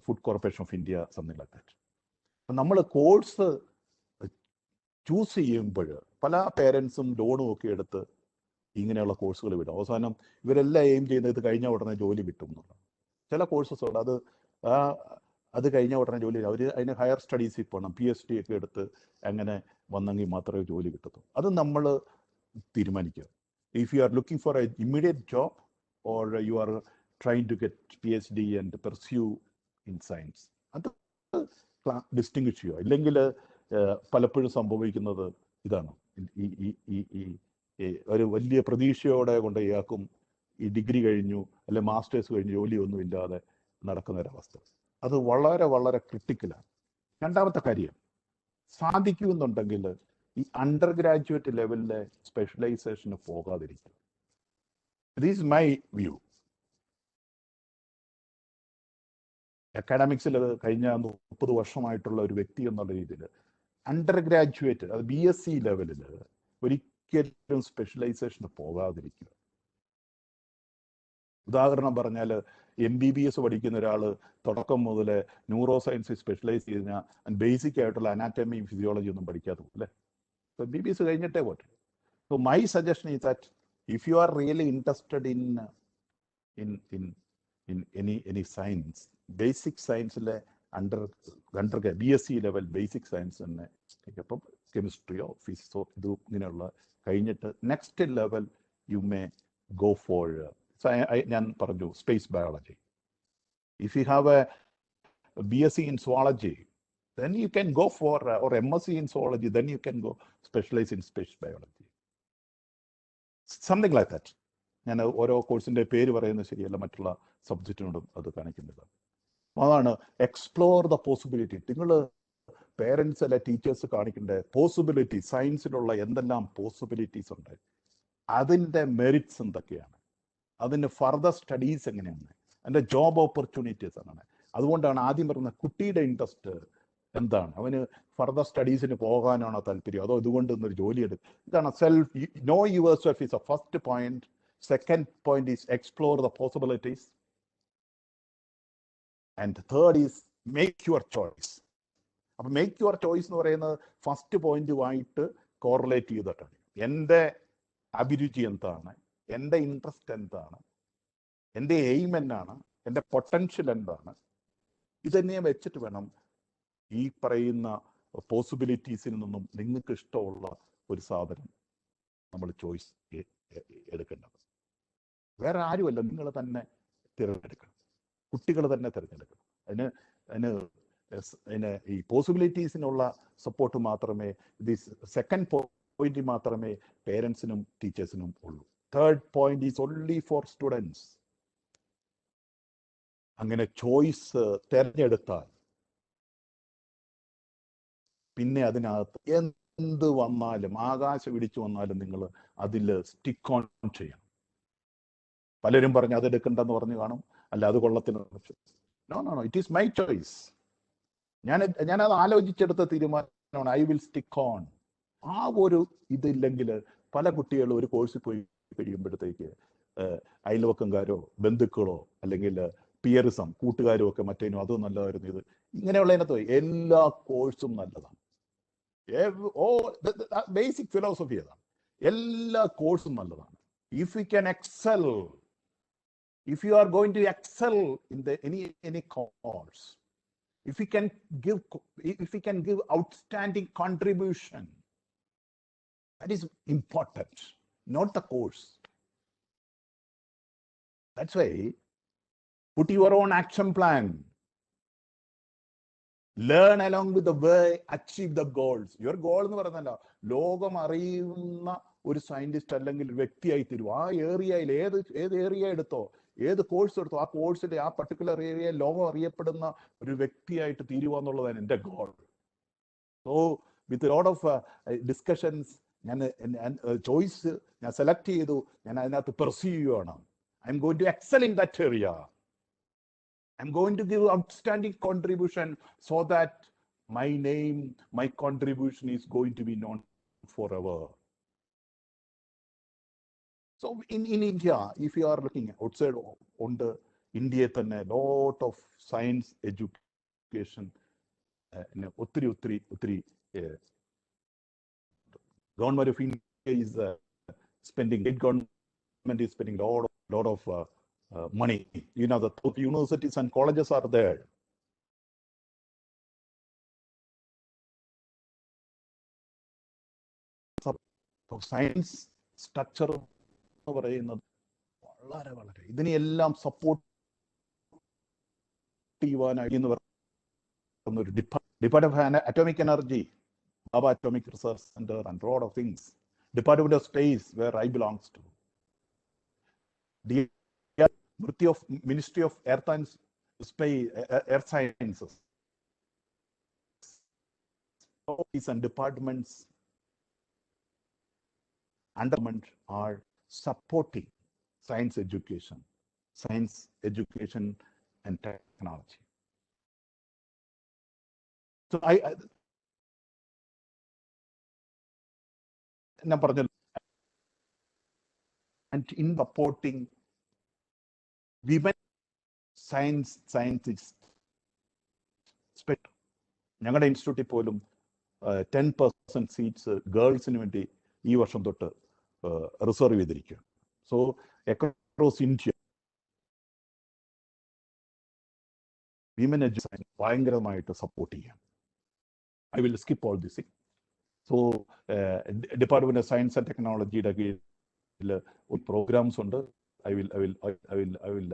Food Corporation of India, something like that. നമ്മൾ കോഴ്സ് ചൂസ് ചെയ്യുമ്പോൾ പല പേരൻസും ലോണും ഒക്കെ എടുത്ത് ഇങ്ങനെയുള്ള കോഴ്സുകൾ വിടും. അവസാനം ഇവരെല്ലാം എയിം ചെയ്യുന്നത് ഇത് കഴിഞ്ഞ ഉടനെ ജോലി കിട്ടും എന്നുള്ളതാണ്. ചില കോഴ്സസ് ഉണ്ട്, അത് കഴിഞ്ഞ ഉടനെ ജോലി, അവർ അതിന് ഹയർ സ്റ്റഡീസിൽ പോകണം, PhD ഒക്കെ എടുത്ത് അങ്ങനെ വന്നെങ്കിൽ മാത്രമേ ജോലി കിട്ടത്തുള്ളൂ. അത് നമ്മൾ തീരുമാനിക്കുക. If you are looking for A immediate job or you are trying to get PhD and pursue in science, അത് ഡിസ്റ്റിങ്വിഷ് ചെയ്യുക. ഇല്ലെങ്കിൽ പലപ്പോഴും സംഭവിക്കുന്നത് ഇതാണ്, ഒരു വലിയ പ്രതീക്ഷയോടെ കൊണ്ട് ഇയാൾക്കും ഈ ഡിഗ്രി കഴിഞ്ഞു അല്ലെ മാസ്റ്റേഴ്സ് കഴിഞ്ഞു ജോലിയൊന്നും ഇല്ലാതെ നടക്കുന്ന ഒരവസ്ഥ. അത് വളരെ വളരെ ക്രിട്ടിക്കലാണ്. രണ്ടാമത്തെ കാര്യം, സാധിക്കുമെന്നുണ്ടെങ്കിൽ ഈ അണ്ടർ ഗ്രാജുവേറ്റ് ലെവലിലെ സ്പെഷ്യലൈസേഷന് പോകാതിരിക്കും. This is my view. അക്കാഡമിക്സിൽ കഴിഞ്ഞ 30 വർഷമായിട്ടുള്ള ഒരു വ്യക്തി എന്നുള്ള രീതിയിൽ അണ്ടർ ഗ്രാജുവേറ്റ്, അത് BSc ലെവലിൽ ഒരിക്കലും സ്പെഷ്യലൈസേഷന് പോകാതിരിക്കുക. ഉദാഹരണം പറഞ്ഞാൽ MBBS പഠിക്കുന്ന ഒരാൾ തുടക്കം മുതൽ ന്യൂറോ സയൻസിൽ സ്പെഷ്യലൈസ് ചെയ്താൽ ബേസിക് ആയിട്ടുള്ള അനാറ്റമി ഫിസിയോളജി ഒന്നും പഠിക്കാതെ പോകും അല്ലേ. MBBS കഴിഞ്ഞിട്ടേ പോട്ടെ. So my suggestion is that if you are really interested in any science, basic science under BSc level basic science തന്നെ ഇപ്പം കെമിസ്ട്രിയോ ഫിസിക്സോ ഇത് ഇങ്ങനെയുള്ള കഴിഞ്ഞിട്ട് next level you may go for, ഞാൻ പറഞ്ഞു, space biology. If you have A BSc in zoology, then you can go for or MSc in zoology, then you can go specialize in space biology. Something like that. ഞാൻ ഓരോ കോഴ്സിൻ്റെ പേര് പറയുന്നത് ശരിയല്ല, മറ്റുള്ള സബ്ജക്റ്റിനോടും അത് കാണിക്കുന്നത്. അതാണ് എക്സ്പ്ലോർ ദ പോസിബിലിറ്റി. നിങ്ങൾ പേരൻസ് അല്ലെ ടീച്ചേഴ്സ് കാണിക്കേണ്ട പോസിബിലിറ്റി, സയൻസിലുള്ള എന്തെല്ലാം പോസിബിലിറ്റീസ് ഉണ്ട്, അതിൻ്റെ മെറിറ്റ്സ് എന്തൊക്കെയാണ്, അതിൻ്റെ ഫർദർ സ്റ്റഡീസ് എങ്ങനെയാണ്, അതിൻ്റെ ജോബ് ഓപ്പർച്യൂണിറ്റീസ് അങ്ങനെ. അതുകൊണ്ടാണ് ആദ്യം പറയുന്നത് കുട്ടിയുടെ ഇൻട്രസ്റ്റ് എന്താണ്, അവന് ഫർദർ സ്റ്റഡീസിന് പോകാനാണോ താല്പര്യം, അതോ ഇതുകൊണ്ട് ഒരു ജോലി എടുക്കും. ഇതാണ് self, no your self is A first point. Second point is explore the possibilities. And third is make your choice. അപ്പം മേക്ക് യുവർ ചോയ്സ് എന്ന് പറയുന്നത് ഫസ്റ്റ് പോയിന്റുമായിട്ട് കോറിലേറ്റ് ചെയ്തിട്ടാണ്. എൻ്റെ അഭിരുചി എന്താണ്, എൻ്റെ ഇൻട്രസ്റ്റ് എന്താണ്, എൻ്റെ എയിം എന്നാണ്, എൻ്റെ പൊട്ടൻഷ്യൽ എന്താണ്, ഇതന്നെ വെച്ചിട്ട് വേണം ഈ പറയുന്ന പോസിബിലിറ്റീസിൽ നിന്നും നിങ്ങൾക്ക് ഇഷ്ടമുള്ള ഒരു സാധനം നമ്മൾ ചോയ്സ് എടുക്കേണ്ടത്. വേറെ ആരുമല്ല, നിങ്ങൾ തന്നെ തിരഞ്ഞെടുക്കണം, കുട്ടികൾ തന്നെ തിരഞ്ഞെടുക്കണം. അതിന് ഈ പോസിബിലിറ്റീസിനുള്ള സപ്പോർട്ട് മാത്രമേ, സെക്കൻഡ് പോയിന്റ് മാത്രമേ പേരൻസിനും ടീച്ചേഴ്സിനും ഉള്ളൂ. Third point is only for students. അങ്ങനെ ചോയ്സ് തിരഞ്ഞെടുത്താൽ പിന്നെ അതിനകത്ത് എന്ത് വന്നാലും, ആകാശം ഇടിച്ചു വന്നാലും നിങ്ങൾ അതിൽ സ്റ്റിക്ക് ഓൺ ചെയ്യണം. പലരും പറഞ്ഞ് അതെടുക്കണ്ടെന്ന് പറഞ്ഞു കാണും, അല്ല അത് കൊള്ളത്തില്ല. No no no, it is my choice. ഞാനത് ആലോചിച്ചെടുത്ത തീരുമാനമാണ്. I will stick on. ആ ഒരു ഇതില്ലെങ്കിൽ പല കുട്ടികളും ഒരു കോഴ്സിൽ പോയി കഴിയുമ്പോഴത്തേക്ക് അയൽവക്കംകാരോ ബന്ധുക്കളോ അല്ലെങ്കിൽ പിയറിസം കൂട്ടുകാരും ഒക്കെ മറ്റേനും അത് നല്ലതായിരുന്നു, ഇത് ഇങ്ങനെയുള്ളതിനകത്ത് എല്ലാ കോഴ്സും നല്ലതാണ്. ബേസിക് ഫിലോസഫി അതാണ്. എല്ലാ കോഴ്സും നല്ലതാണ്. If you can excel, if you are going to excel in the any course, if you can give outstanding contribution, that is important, not the course. That's why put your own action plan, learn along with the way, achieve the goals. Your goal എന്ന് പറയുന്നല്ല ലോകം അറിയുന്ന ഒരു scientist അല്ലെങ്കിൽ വ്യക്തിയായി തീരും. ആ ഏരിയയിൽ ഏത് ഏരിയ എടുത്തോ, ഏത് കോഴ്സ് എടുത്തോ, ആ കോഴ്സിന്റെ ആ പർട്ടിക്കുലർ ഏരിയ ലോകം അറിയപ്പെടുന്ന ഒരു വ്യക്തിയായിട്ട് തീരുവാന്നുള്ളതാണ് എൻ്റെ goal. So with lot of discussions ഞാൻ ചോയ്സ് ഞാൻ സെലക്ട് ചെയ്തു, ഞാൻ അതിനകത്ത് പെർസ്യൂ ചെയ്യുകയാണ്. I'm going to excel in that area. I'm going to give outstanding contribution so that my name, my contribution is going to be known forever. So in India, if you are looking outside on the India, then a lot of science education, government of India is spending, state government is spending lot of money. You know, the universities and colleges are there. Science structure എന്ന് പറയുന്നത് വളരെ വളരെ ഇതിനെല്ലാം support ചെയ്യുവാനായി എന്ന് പറയുന്ന ഒരു department of atomic energy, Bhabha atomic research centre and lot of things. Department of space where I belongs to. Ministry of earth and earth sciences and departments underment are supporting science education and technology. So and in supporting women scientists, ഞങ്ങളുടെ ഇൻസ്റ്റിറ്റ്യൂട്ടിൽ പോലും 10% seats ഗേൾസിന് വേണ്ടി ഈ വർഷം തൊട്ട് reserve ചെയ്തിരിക്കുക. So across India women education ഭയങ്കരമായിട്ട് support ചെയ്യാം. I will skip all this. So department of science and ടെക്നോളജിയുടെ കീഴിൽ പ്രോഗ്രാംസ് ഉണ്ട്. ഐ വിൽ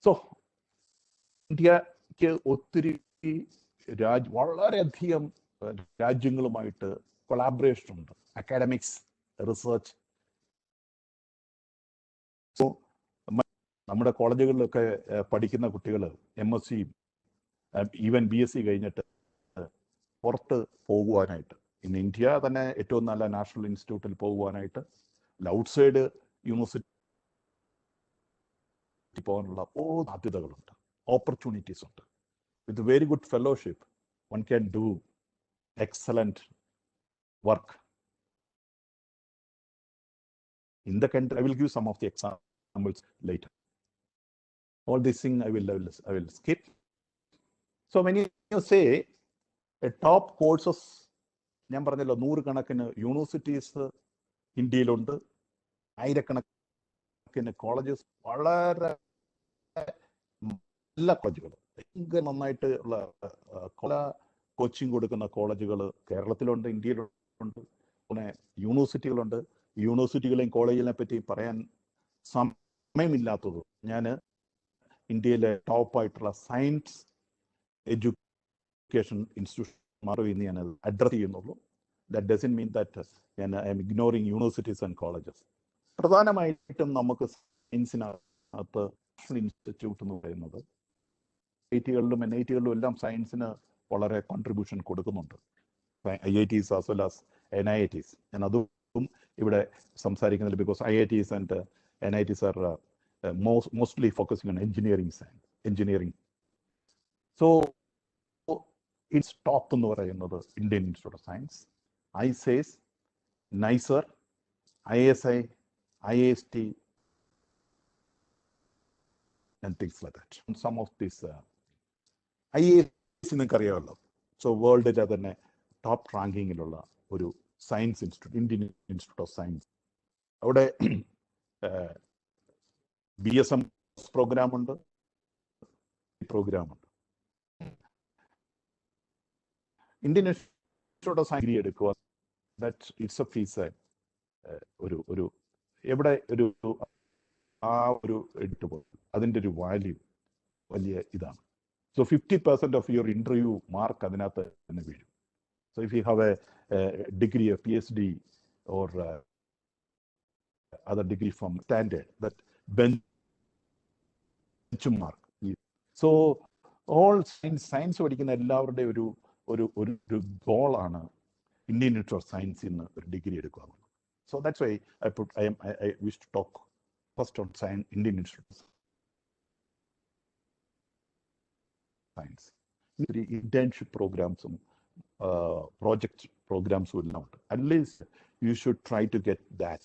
സോ ഇന്ത്യക്ക് ഒത്തിരി വളരെയധികം രാജ്യങ്ങളുമായിട്ട് കൊളാബറേഷൻ ഉണ്ട്. Academics, research. സോ നമ്മുടെ കോളേജുകളിലൊക്കെ പഠിക്കുന്ന കുട്ടികൾ MSc ഈവൻ BSc കഴിഞ്ഞിട്ട് പുറത്ത് പോകുവാനായിട്ട്, ഇൻ ഇന്ത്യ തന്നെ ഏറ്റവും നല്ല നാഷണൽ ഇൻസ്റ്റിറ്റ്യൂട്ടിൽ പോകുവാനായിട്ട്, ഔട്ട്സൈഡ് യൂണിവേഴ്സിറ്റി പോകാനുള്ള സാധ്യതകളുണ്ട്, ഓപ്പർച്യൂണിറ്റീസ് ഉണ്ട്. With a very good fellowship, one can do excellent work in the country. I will give some of the examples later. All these things I will skip. So when you say a top courses, ഞാൻ പറഞ്ഞല്ലോ 100 കണക്കിന് universities ഇന്ത്യയിലുണ്ട്, 1000 കണക്കിന് colleges, വളരെ നല്ല കോളേജുകൾ, ഭയങ്കര നന്നായിട്ട് ഉള്ള കോച്ചിങ് കൊടുക്കുന്ന കോളേജുകൾ കേരളത്തിലുണ്ട്, ഇന്ത്യയിലുണ്ട്. പിന്നെ യൂണിവേഴ്സിറ്റികളുണ്ട്. യൂണിവേഴ്സിറ്റികളെയും കോളേജിനെ പറ്റി പറയാൻ സമയമില്ലാത്തത്. ഞാൻ ഇന്ത്യയിലെ ടോപ്പായിട്ടുള്ള സയൻസ് എഡ്യൂക്കേഷൻ ഇൻസ്റ്റിറ്റ്യൂഷൻ ഇന്ന് ഞാൻ അഡ്രസ് ചെയ്യുന്നുള്ളൂ. That doesn't mean that I M ignoring universities and colleges. പ്രധാനമായിട്ടും നമുക്ക് സയൻസിനകത്ത് നാഷണൽ ഇൻസ്റ്റിറ്റ്യൂട്ട് എന്ന് പറയുന്നത് IITകളിലും NITകളിലും എല്ലാം സയൻസിന് വളരെ കോൺട്രിബ്യൂഷൻ കൊടുക്കുന്നുണ്ട്. IITs as well as NITs. ഞാൻ അത് ഇവിടെ സംസാരിക്കുന്നില്ല because IITs and NITs are mostly focusing on engineering. So its top എന്ന് പറയുന്നത് Indian Institute of Science, IIST, NICER, ISI, IIST, and things like that. And some of these IIST നിങ്ങൾക്കറിയാമല്ലോ. So വേൾഡിലെ തന്നെ top റാങ്കിങ്ങിലുള്ള ഒരു science institute, Indian institute of science. അവിടെ BSM പ്രോഗ്രാമുണ്ട്. Indian institute of science degree എടുക്കുക, that it's a fees ഒരു എവിടെ ഒരു ആ ഒരു എടുത്തു പോകും, അതിൻ്റെ ഒരു വാല്യൂ വലിയ ഇതാണ്. So 50% of your interview mark അതിനകത്ത് തന്നെ വീഴും. So if you have a degree, a PhD or other degree from standard, that benchmark. So all science പഠിക്കുന്ന എല്ലാവരുടെയും ഒരു ഗോളാണ് ഇന്ത്യൻ ഇൻസ്റ്റിറ്റ്യൂട്ട് ഓഫ് സയൻസിൽ നിന്ന് ഒരു ഡിഗ്രി എടുക്കുക. So that's why I wish to talk first on science, Indian Institute of Science. Internship programs, project programs will not. At least you should try to get that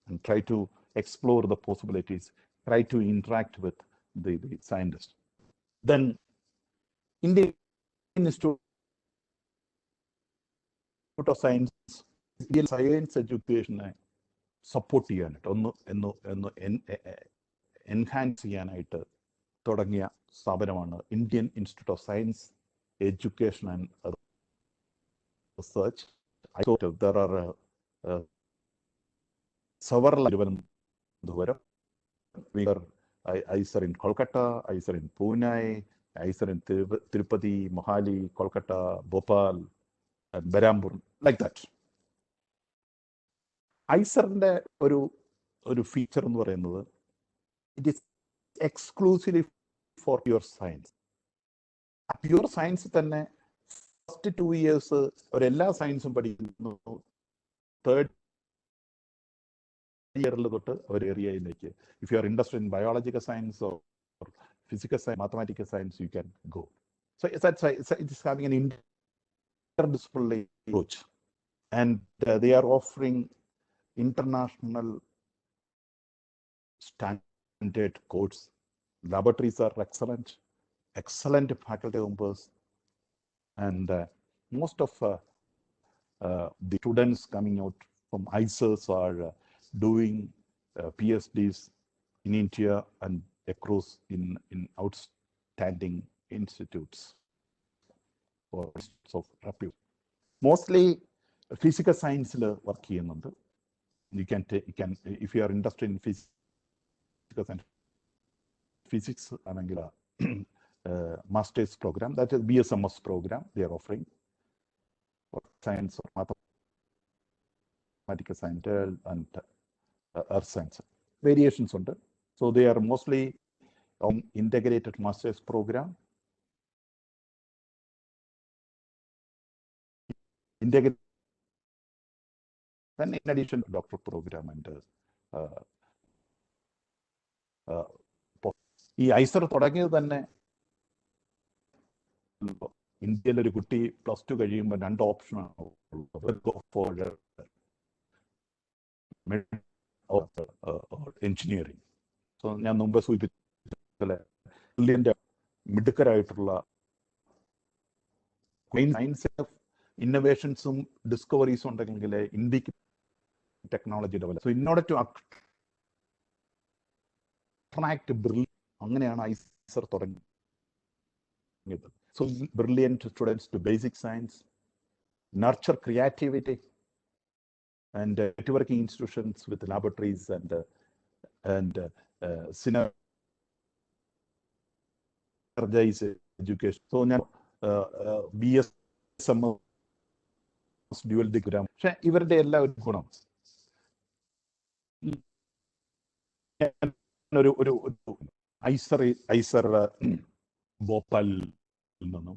and try to explore the possibilities, try to interact with the scientists. Then Indian Institute of Science, Indian science education support ചെയ്യാനായിട്ട് ഒന്ന് enhance ചെയ്യാനായിട്ട് തുടങ്ങിയ സ്ഥാപനമാണ് Indian institute of science education and research. There are several Thiruvananthapuram. We are IIST in Kolkata, IIST in Pune, IIST in Tirupati, Mohali, Kolkata, Bhopal, and Berambur, like that. IISTന്റെ ഒരു feature എന്ന് പറയുന്നത് it is exclusively for pure science. Pure science തന്നെ first 2 years എല്ലാ സയൻസും പഠിക്കുന്നു. Third ഇയറിൽ തൊട്ട് ഒരു ഏരിയയിലേക്ക്, if you are interested in biological science or physical science, mathematical science, you can go. So that's why it is having an interdisciplinary approach, and they are offering international standard course. Laboratories are excellent faculty members, and most of the students coming out from IIST are doing PhDs in India and across in outstanding institutes or of repute. Mostly physical science work ചെയ്യുന്നുണ്ട്. You can if you are interested in physics and physics ആണെങ്കിൽ master's program, that is BSMS program they are offering for science or mathematical science and earth science. Variations ഉണ്ട്. So they are mostly on integrated master's program. Then in addition to doctor program and ഈ IISER തുടങ്ങിയത് തന്നെ ഇന്ത്യയിലെ ഒരു കുട്ടി +2 കഴിയുമ്പോൾ 2 ഓപ്ഷനാണ് engineering. So ഞാൻ മുമ്പ് സൂചിപ്പിച്ച മിടുക്കരായിട്ടുള്ള സയൻസ് ഇന്നോവേഷൻസും ഡിസ്കവറീസും ഉണ്ടെങ്കിൽ ഇന്ത്യക്ക് technology develop. So in order to attract അങ്ങനെയാണ് ഐസർ തുടങ്ങിയത്. So brilliant students to basic science, nurture creativity, and networking institutions with laboratories and synergize education. So now BSMS dual degree. പക്ഷെ ഇവരുടെ എല്ലാ ഒരു ഗുണം ഒരു ഐസർ ഭോപ്പാലിൽ നിന്നും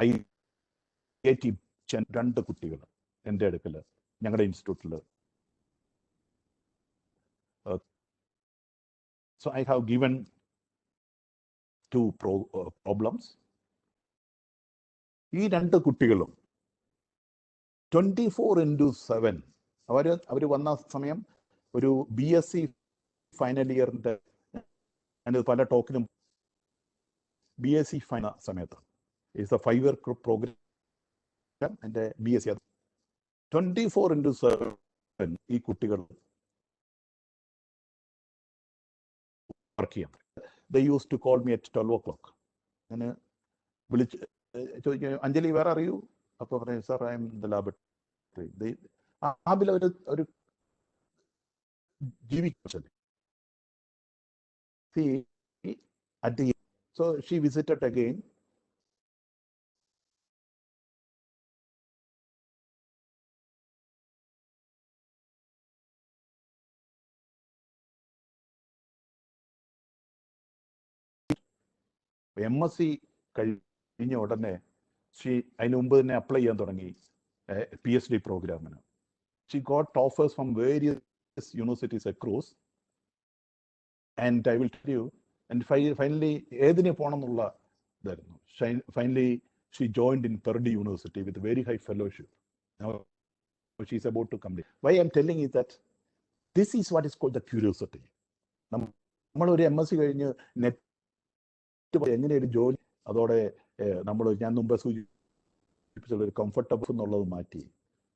IIT 2 കുട്ടികൾ എൻ്റെ അടുക്കൽ ഞങ്ങളുടെ ഇൻസ്റ്റിറ്റ്യൂട്ടിൽ. So I have given two problems. ഈ രണ്ട് കുട്ടികളും 24/7 അവർ വന്ന സമയം ഒരു BSc ഫൈനൽ ഇയറിന്റെ പല ടോക്കിലും BSc ഫൈനൽ സമയത്ത് is a 5-year program and BSc 24/7 ഈ കുട്ടികൾ വർക്ക് ചെയ്യാം. They used to call me at 12 o'clock. അങ്ങനെ വിളിച്ച് ചോദിക്കുക, അഞ്ജലി വേറെ അറിയൂ? അപ്പോൾ പറഞ്ഞു, sir I M in the laboratory. ആബിൽ ഒരു ജീവിക്കല്ലേ. So she visited again. MSc കഴിഞ്ഞ ഉടനെ അതിന് മുമ്പ് തന്നെ അപ്ലൈ ചെയ്യാൻ തുടങ്ങി PhD പ്രോഗ്രാമിന്. She got offers from various universities across, and I will tell you, and finally ഏതിനെ പോകണം എന്നുള്ള ഇതായിരുന്നു. Finally she joined in Purdue University with a very high fellowship. Now she is about to complete. Why I am telling you that this is what is called the curiosity. നമ്മളൊരു MSc കഴിഞ്ഞ് net എങ്ങനെ ഒരു ജോലി, അതോടെ നമ്മൾ ഞാൻ മുമ്പ് സൂചിപ്പിച്ചുള്ള ഒരു കംഫർട്ടബിൾ എന്നുള്ളത് മാറ്റി,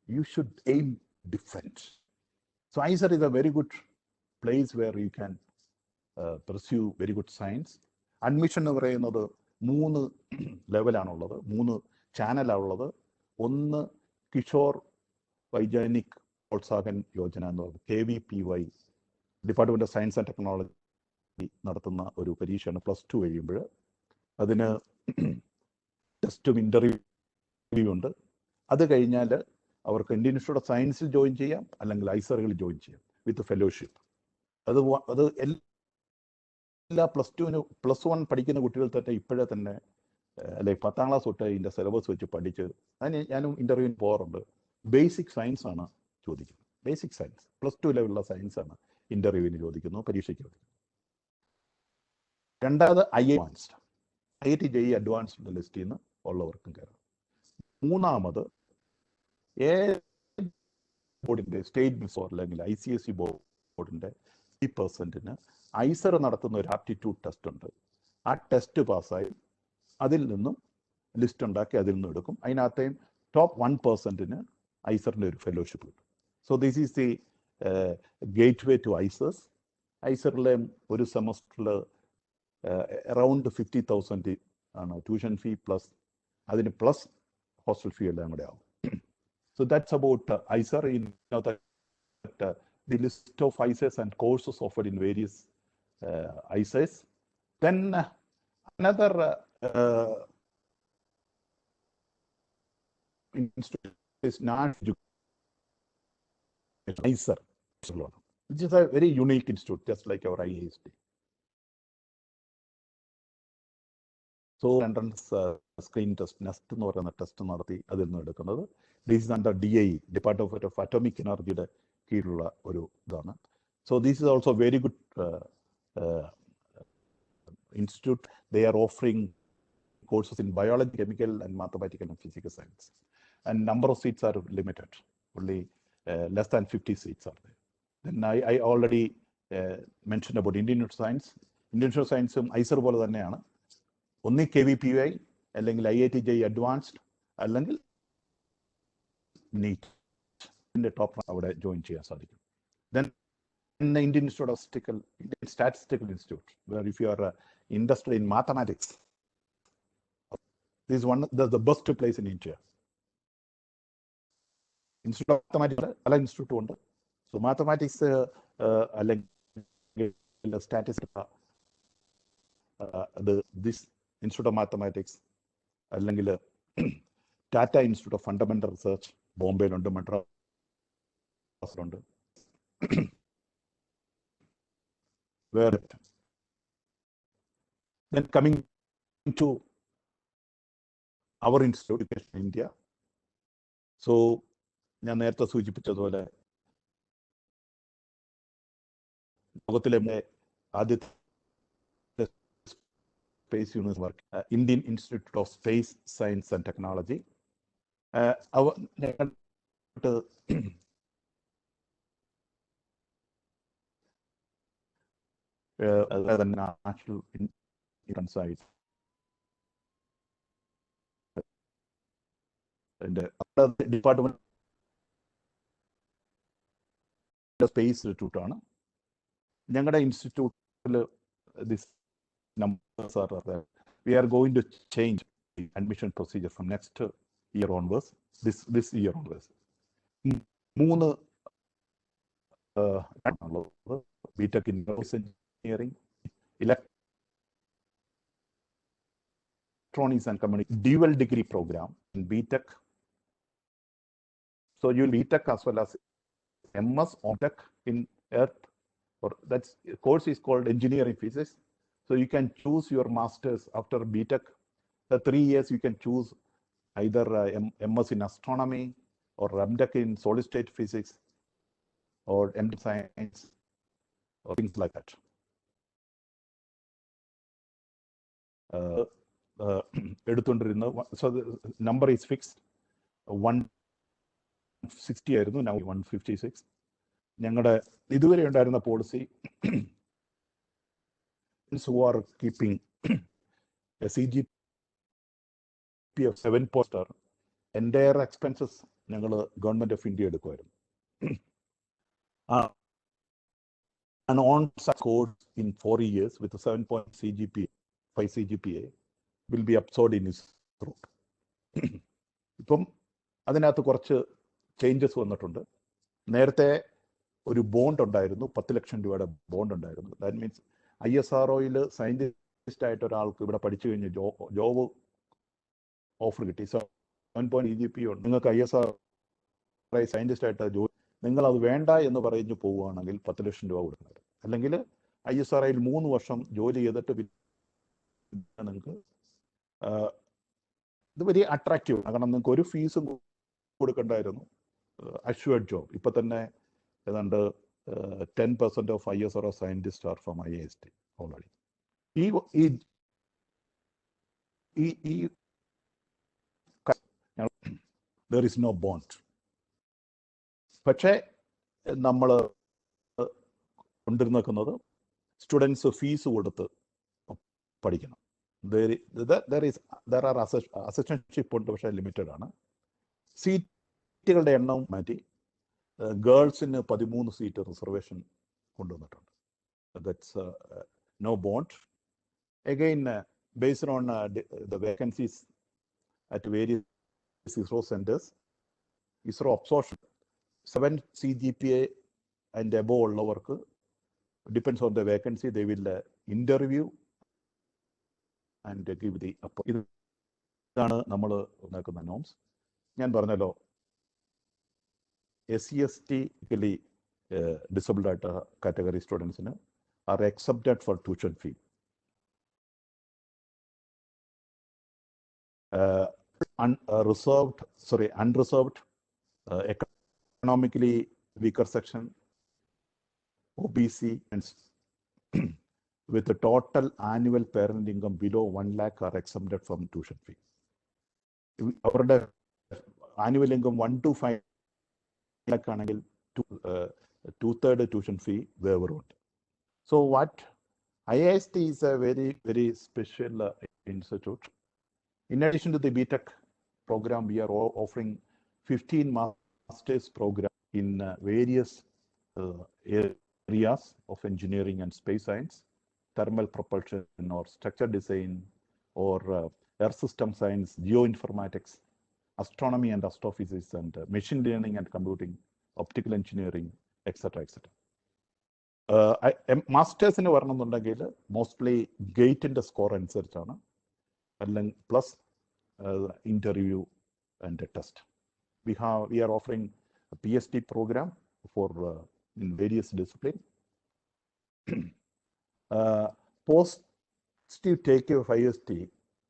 you should aim different. So IISER is a very good place where you can pursue very good science. Admission എന്ന് പറയുന്നത് 3 ലെവലാണുള്ളത്, 3 ചാനലാണുള്ളത്. ഒന്ന് കിഷോർ വൈജ്ഞാനിക് പ്രോത്സാഹൻ യോജന എന്ന് പറയുന്നത് KVPY, department of science and technology നടത്തുന്ന ഒരു പരീക്ഷയാണ്. +2 കഴിയുമ്പോൾ അതിന് ടെസ്റ്റും ഇന്റർവ്യൂ ഉണ്ട്. അത് കഴിഞ്ഞാൽ അവർക്ക് ഇന്ത്യൻ ഇൻസ്റ്റിറ്റ്യൂട്ട് ഓഫ് സയൻസിൽ ജോയിൻ ചെയ്യാം, അല്ലെങ്കിൽ ഐസറുകളിൽ ജോയിൻ ചെയ്യാം വിത്ത് ഫെലോഷിപ്പ്. അത് എല്ലാ +1 പഠിക്കുന്ന കുട്ടികൾ തന്നെ ഇപ്പോഴേ തന്നെ അല്ലെങ്കിൽ 10ാം ക്ലാസ് തൊട്ട് ഇതിൻ്റെ സിലബസ് വെച്ച് പഠിച്ച്, അതിന് ഞാനും ഇന്റർവ്യൂവിന് പോകാറുണ്ട്. ബേസിക് സയൻസ് ആണ് ചോദിക്കുന്നത്. ബേസിക് സയൻസ് +2 ലെവലുള്ള സയൻസ് ആണ് ഇന്റർവ്യൂവിന് ചോദിക്കുന്നു, പരീക്ഷയ്ക്ക് ചോദിക്കുന്നു. രണ്ടാമത് IIT JEE അഡ്വാൻസ്ഡ് ലിസ്റ്റിൽ നിന്ന് ഉള്ളവർക്കും കയറാം. മൂന്നാമത് ബോർഡിന്റെ സ്റ്റേറ്റ് ബോർഡ് അല്ലെങ്കിൽ ICSE ബോർഡിന്റെ 30% ഐസർ നടത്തുന്ന ഒരു ആപ്റ്റിറ്റ്യൂഡ് ടെസ്റ്റ് ഉണ്ട്. ആ ടെസ്റ്റ് പാസ്സായി അതിൽ നിന്നും ലിസ്റ്റ് ഉണ്ടാക്കി അതിൽ നിന്നും എടുക്കും. അതിനകത്തെയും ടോപ്പ് 1% ഐസറിന്റെ ഒരു ഫെലോഷിപ്പ് കിട്ടും. So this is the gateway to IISERs. ഐസറിലെ ഒരു സെമസ്റ്ററിൽ അറൗണ്ട് 50,000 ആണ് ട്യൂഷൻ ഫീ, പ്ലസ് അതിന് പ്ലസ് ഹോസ്റ്റൽ ഫീ എല്ലാം കൂടെ ആവും. So that's about ISER. You know that the list of ISERs and courses offered in various ISERs. Then another institute is ISER, which is a very unique institute, just like our IIST. So entrance screen test, NEST എന്ന് പറയുന്ന test നടത്തി അതിൽ നിന്ന് എടുക്കുന്നത്. This is under DIE, department of atomic എനർജിയുടെ കീഴിലുള്ള ഒരു ഇതാണ്. So this is also very good institute. They are offering courses in biology, chemical and mathematical and physical science. And number of seats are limited. Only less than 50 seats are there. Then I already mentioned about Indian Institute of Science. Indian Institute of Science IISER പോലെ തന്നെയാണ്. ഒന്നി KVPY അല്ലെങ്കിൽ IIT JEE advanced അല്ലെങ്കിൽ NEET top അവിടെ join ചെയ്യാൻ സാധിക്കും. Then Indian Institute of Statistical Institute, where if you are interested in mathematics, this is the best place in India. Institute of Mathematics പല ഇൻസ്റ്റിറ്റ്യൂട്ടും ഉണ്ട്. സോ മാത്തമാറ്റിക്സ് അല്ലെങ്കിൽ statistics, this institute of mathematics അല്ലെങ്കിൽ Tata institute of fundamental research ബോംബെയിലുണ്ട്, മദ്രാസിലുണ്ട്. Then coming to our institute in India, so ഞാൻ നേരത്തെ സൂചിപ്പിച്ചതുപോലെ ലോകത്തിലെ ആദ്യത്തെ space university Indian institute of space science and technology. national side. And the department space institute. ഞങ്ങളുടെ ഇൻസ്റ്റിറ്റ്യൂട്ടിൽ this numbers are there. We are going to change the admission procedure from next year onwards. This year onwards. മൂന്ന് BTech in engineering, electronics and communication, dual degree program in BTech. So you will BTech as well as MS or Tech in Earth, or that course is called engineering physics. So you can choose your masters after BTech. The 3 years you can choose either MS in astronomy or MTech in solid state physics or MTech science or things like that. So the number is fixed. 160 ആയിരുന്നു, now 156. ഞങ്ങളുടെ ഇതുവരെ ഉണ്ടായിരുന്ന policy who are keeping a CGP of 7 poster, entire expenses ഞങ്ങൾ government of India എടുക്കുമായിരുന്നു. An on-site course in 4 years with a 7 CGPA, 5 CGPA will be absorbed in his throat. ഇപ്പം അതിനകത്ത് കുറച്ച് changes വന്നിട്ടുണ്ട്. നേരത്തെ ഒരു ബോണ്ട് ഉണ്ടായിരുന്നു, 10 ലക്ഷം രൂപയുടെ ബോണ്ട് ഉണ്ടായിരുന്നു. ദാറ്റ് മീൻസ് ISROയിൽ സയന്റിസ്റ്റ് ആയിട്ട് ഒരാൾക്ക് ഇവിടെ പഠിച്ചു കഴിഞ്ഞ് ജോബ് ഓഫർ കിട്ടി, 7 CGP ഉണ്ട്, നിങ്ങൾക്ക് ISRO സയന്റിസ്റ്റ് ആയിട്ട് ജോലി, നിങ്ങൾ അത് വേണ്ട എന്ന് പറഞ്ഞു പോവുകയാണെങ്കിൽ 10 ലക്ഷം രൂപ കൊടുക്കുന്നത്. അല്ലെങ്കിൽ ISROയിൽ 3 വർഷം ജോലി ചെയ്തിട്ട് നിങ്ങൾക്ക് ഇത് വലിയ അട്രാക്റ്റീവ്, കാരണം നിങ്ങൾക്ക് ഒരു ഫീസും കൊടുക്കണ്ടായിരുന്നു, അഷ്യൂർഡ് ജോബ്. ഇപ്പൊ തന്നെ ഏതാണ്ട് 10% of ISRO scientists are from IIST already. There is no bond. പക്ഷേ നമ്മൾ കൊണ്ടിരുന്നത് സ്റ്റുഡൻസ് ഫീസ് കൊടുത്ത് പഠിക്കണം. there are അസിസ്റ്റൻഷിപ്പ് ഉണ്ട്, പക്ഷേ ലിമിറ്റഡ് ആണ്. സീറ്റുകളുടെ എണ്ണം മാറ്റി ഗേൾസിന് 13 സീറ്റ് റിസർവേഷൻ കൊണ്ടുവന്നിട്ടുണ്ട്. That's no bond. Again, based on the vacancies at various ISRO centers, ISRO absorption 7 CGPA and above ഉള്ളവർക്ക് depends on the vacancy, they will interview and give the ഇതാണ് നമ്മൾ നോക്കുന്ന നോംസ്. ഞാൻ പറഞ്ഞല്ലോ SC/ST ഡിസബിൾഡ് ആയിട്ട് category സ്റ്റുഡൻസിന് are accepted for tuition fee. Unreserved, economically weaker section, OBC, and with the total annual parent income below 1 lakh are exempted from tuition fee. അവരുടെ annual income 1 to 5 lakh ആണെങ്കിൽ 2/3 tuition fee waiver ഉണ്ട്. So what IIST is a very, very special institute. In addition to the BTech program, we are offering 15 master's program in various areas of engineering and space science, thermal propulsion or structure design or air system science, geoinformatics, astronomy and astrophysics, and machine learning and computing, optical engineering, etc. മാസ്റ്റേഴ്സിന് വരണമെന്നുണ്ടെങ്കിൽ mostly ഗേറ്റിന്റെ score അനുസരിച്ചാണ്, അല്ലെങ്കിൽ plus interview and test. We are offering a Ph.D program for in various disciplines. Positive takeaway of IIST,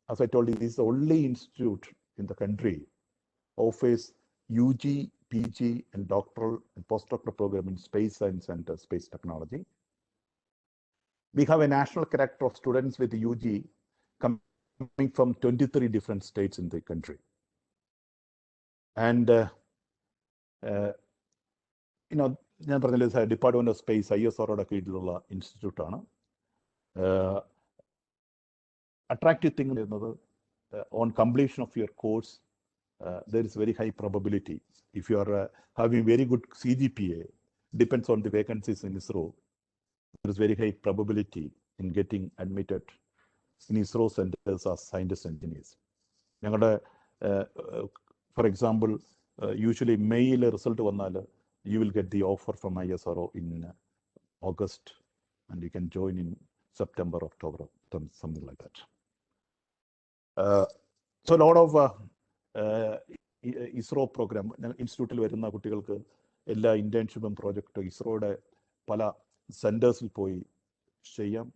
as I told you, this is the only institute in the country offers UG, PG and doctoral and postdoctoral program in space science and space technology. We have a national character of students with UG coming from 23 different states in the country. And, ഞാൻ പറഞ്ഞില്ല department of space ISROയുടെ കീഴിലുള്ള ഇൻസ്റ്റിറ്റ്യൂട്ടാണ്. Attractive thing is on completion of your course, there is very high probability. If you are having very good CGPA, depends on the vacancies in ISRO, there is very high probability in getting admitted in ISRO centers as scientists engineers. For example, usually May result vannal, you will get the offer from ISRO in August, and you can join in September, October, something like that. So a lot of ISRO program, institute വരുന്ന കുട്ടികൾക്ക് എല്ലാ ഇന്റേൺഷിപ്പും പ്രോജക്റ്റും ഇസ്രോയുടെ പല സെന്റേഴ്സിൽ പോയി ചെയ്യാം.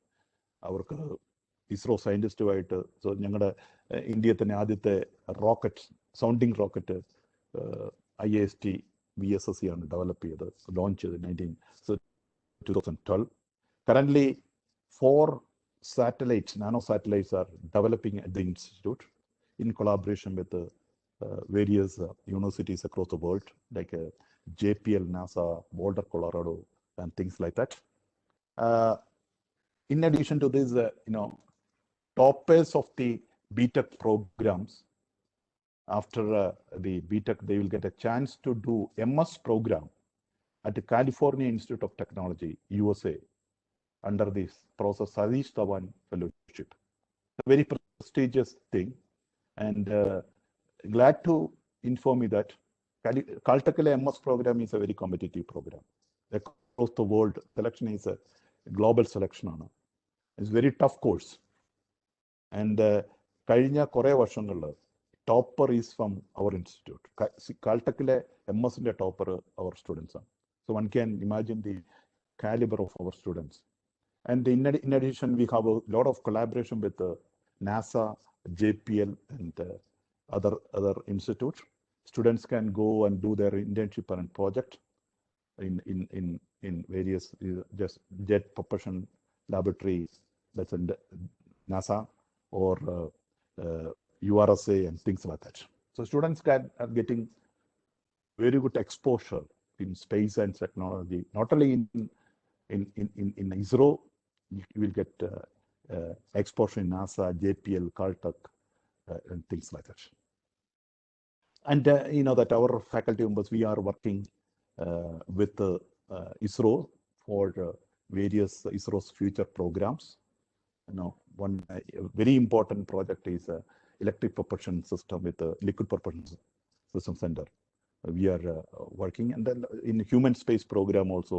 അവർക്ക് ഇസ്രോ സയന്റിസ്റ്റുമായിട്ട് ഞങ്ങളുടെ ഇന്ത്യയിൽ തന്നെ ആദ്യത്തെ rocket sounding rocket IIST VSSC ആണ് ഡെവലപ്പ് ചെയ്ത് ലോഞ്ച് ചെയ്ത് 2012. Currently 4 satellites, nano satellites are developing at the institute in collaboration with various universities across the world, like JPL, NASA, Boulder, Colorado, and things like that. In addition to this, toppers of the BTech programs, after the BTech, they will get a chance to do MS program at the California Institute of Technology, USA, under this process Sadish Dhawan Fellowship. A very prestigious thing, and glad to inform you that Caltech MS program is a very competitive program. Across the world, selection is a global selection. It's a very tough course. And കഴിഞ്ഞ കുറേ വർഷങ്ങളിൽ topper is from our institute. Caltech MS topper our students are. So one can imagine the caliber of our students. And in addition, we have a lot of collaboration with NASA, JPL, and other institutes. Students can go and do their internship and project in various just jet propulsion laboratories, that's in NASA or URSA and things like that. So students are getting very good exposure in space and technology, not only in ISRO. You will get exposure in NASA, JPL, Caltech, and things like that. And that our faculty members, we are working with ISRO for various ISRO's future programs. One very important project is electric propulsion system with the liquid propulsion system center. We are working, and then in human space program also,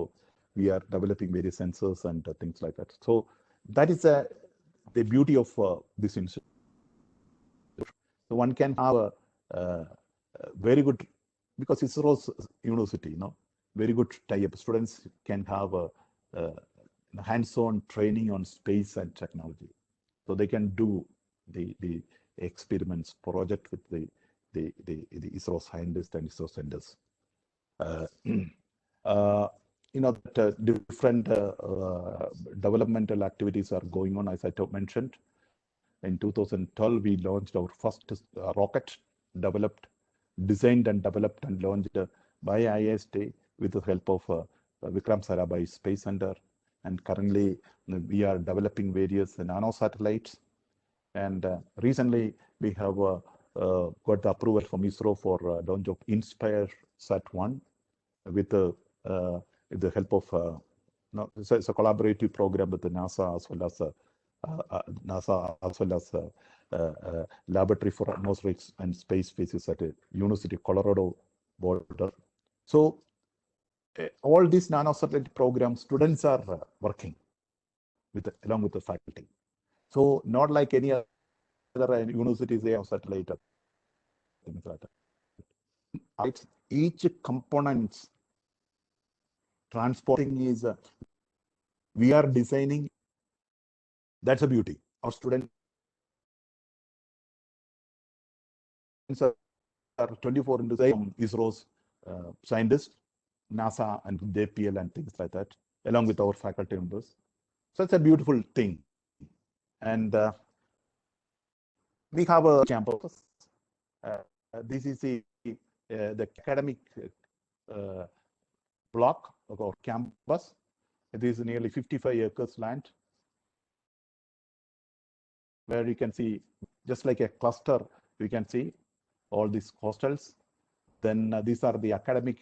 we are developing various sensors and things like that. So that is the beauty of this institute. So one can have a very good, because ISRO's university, very good tie-up. Students can have a hands-on training on space and technology. So they can do the experiments project with the ISRO scientists and ISRO centers. Different developmental activities are going on, as I mentioned. In 2012, we launched our first rocket, designed and developed and launched by IIST with the help of Vikram Sarabhai Space Center. And currently, we are developing various nano satellites. And recently, we have got the approval from ISRO for launch of Inspire Sat-1 with the help of it's a collaborative program with the NASA as well as Laboratory for Atmospherics and Space Physics at University of Colorado Boulder. So all these nano satellite programs, students are working along with the faculty. So not like any other universities, they have satellite things like that. Each components transporting is we are designing. That's a beauty. Our students are 24 into ISRO's scientists, NASA and JPL and things like that, along with our faculty members. So it's a beautiful thing. And we have a campus. This is the academic block of our campus. It is nearly 55 acres land, where you can see, just like a cluster, you can see all these hostels. Then these are the academic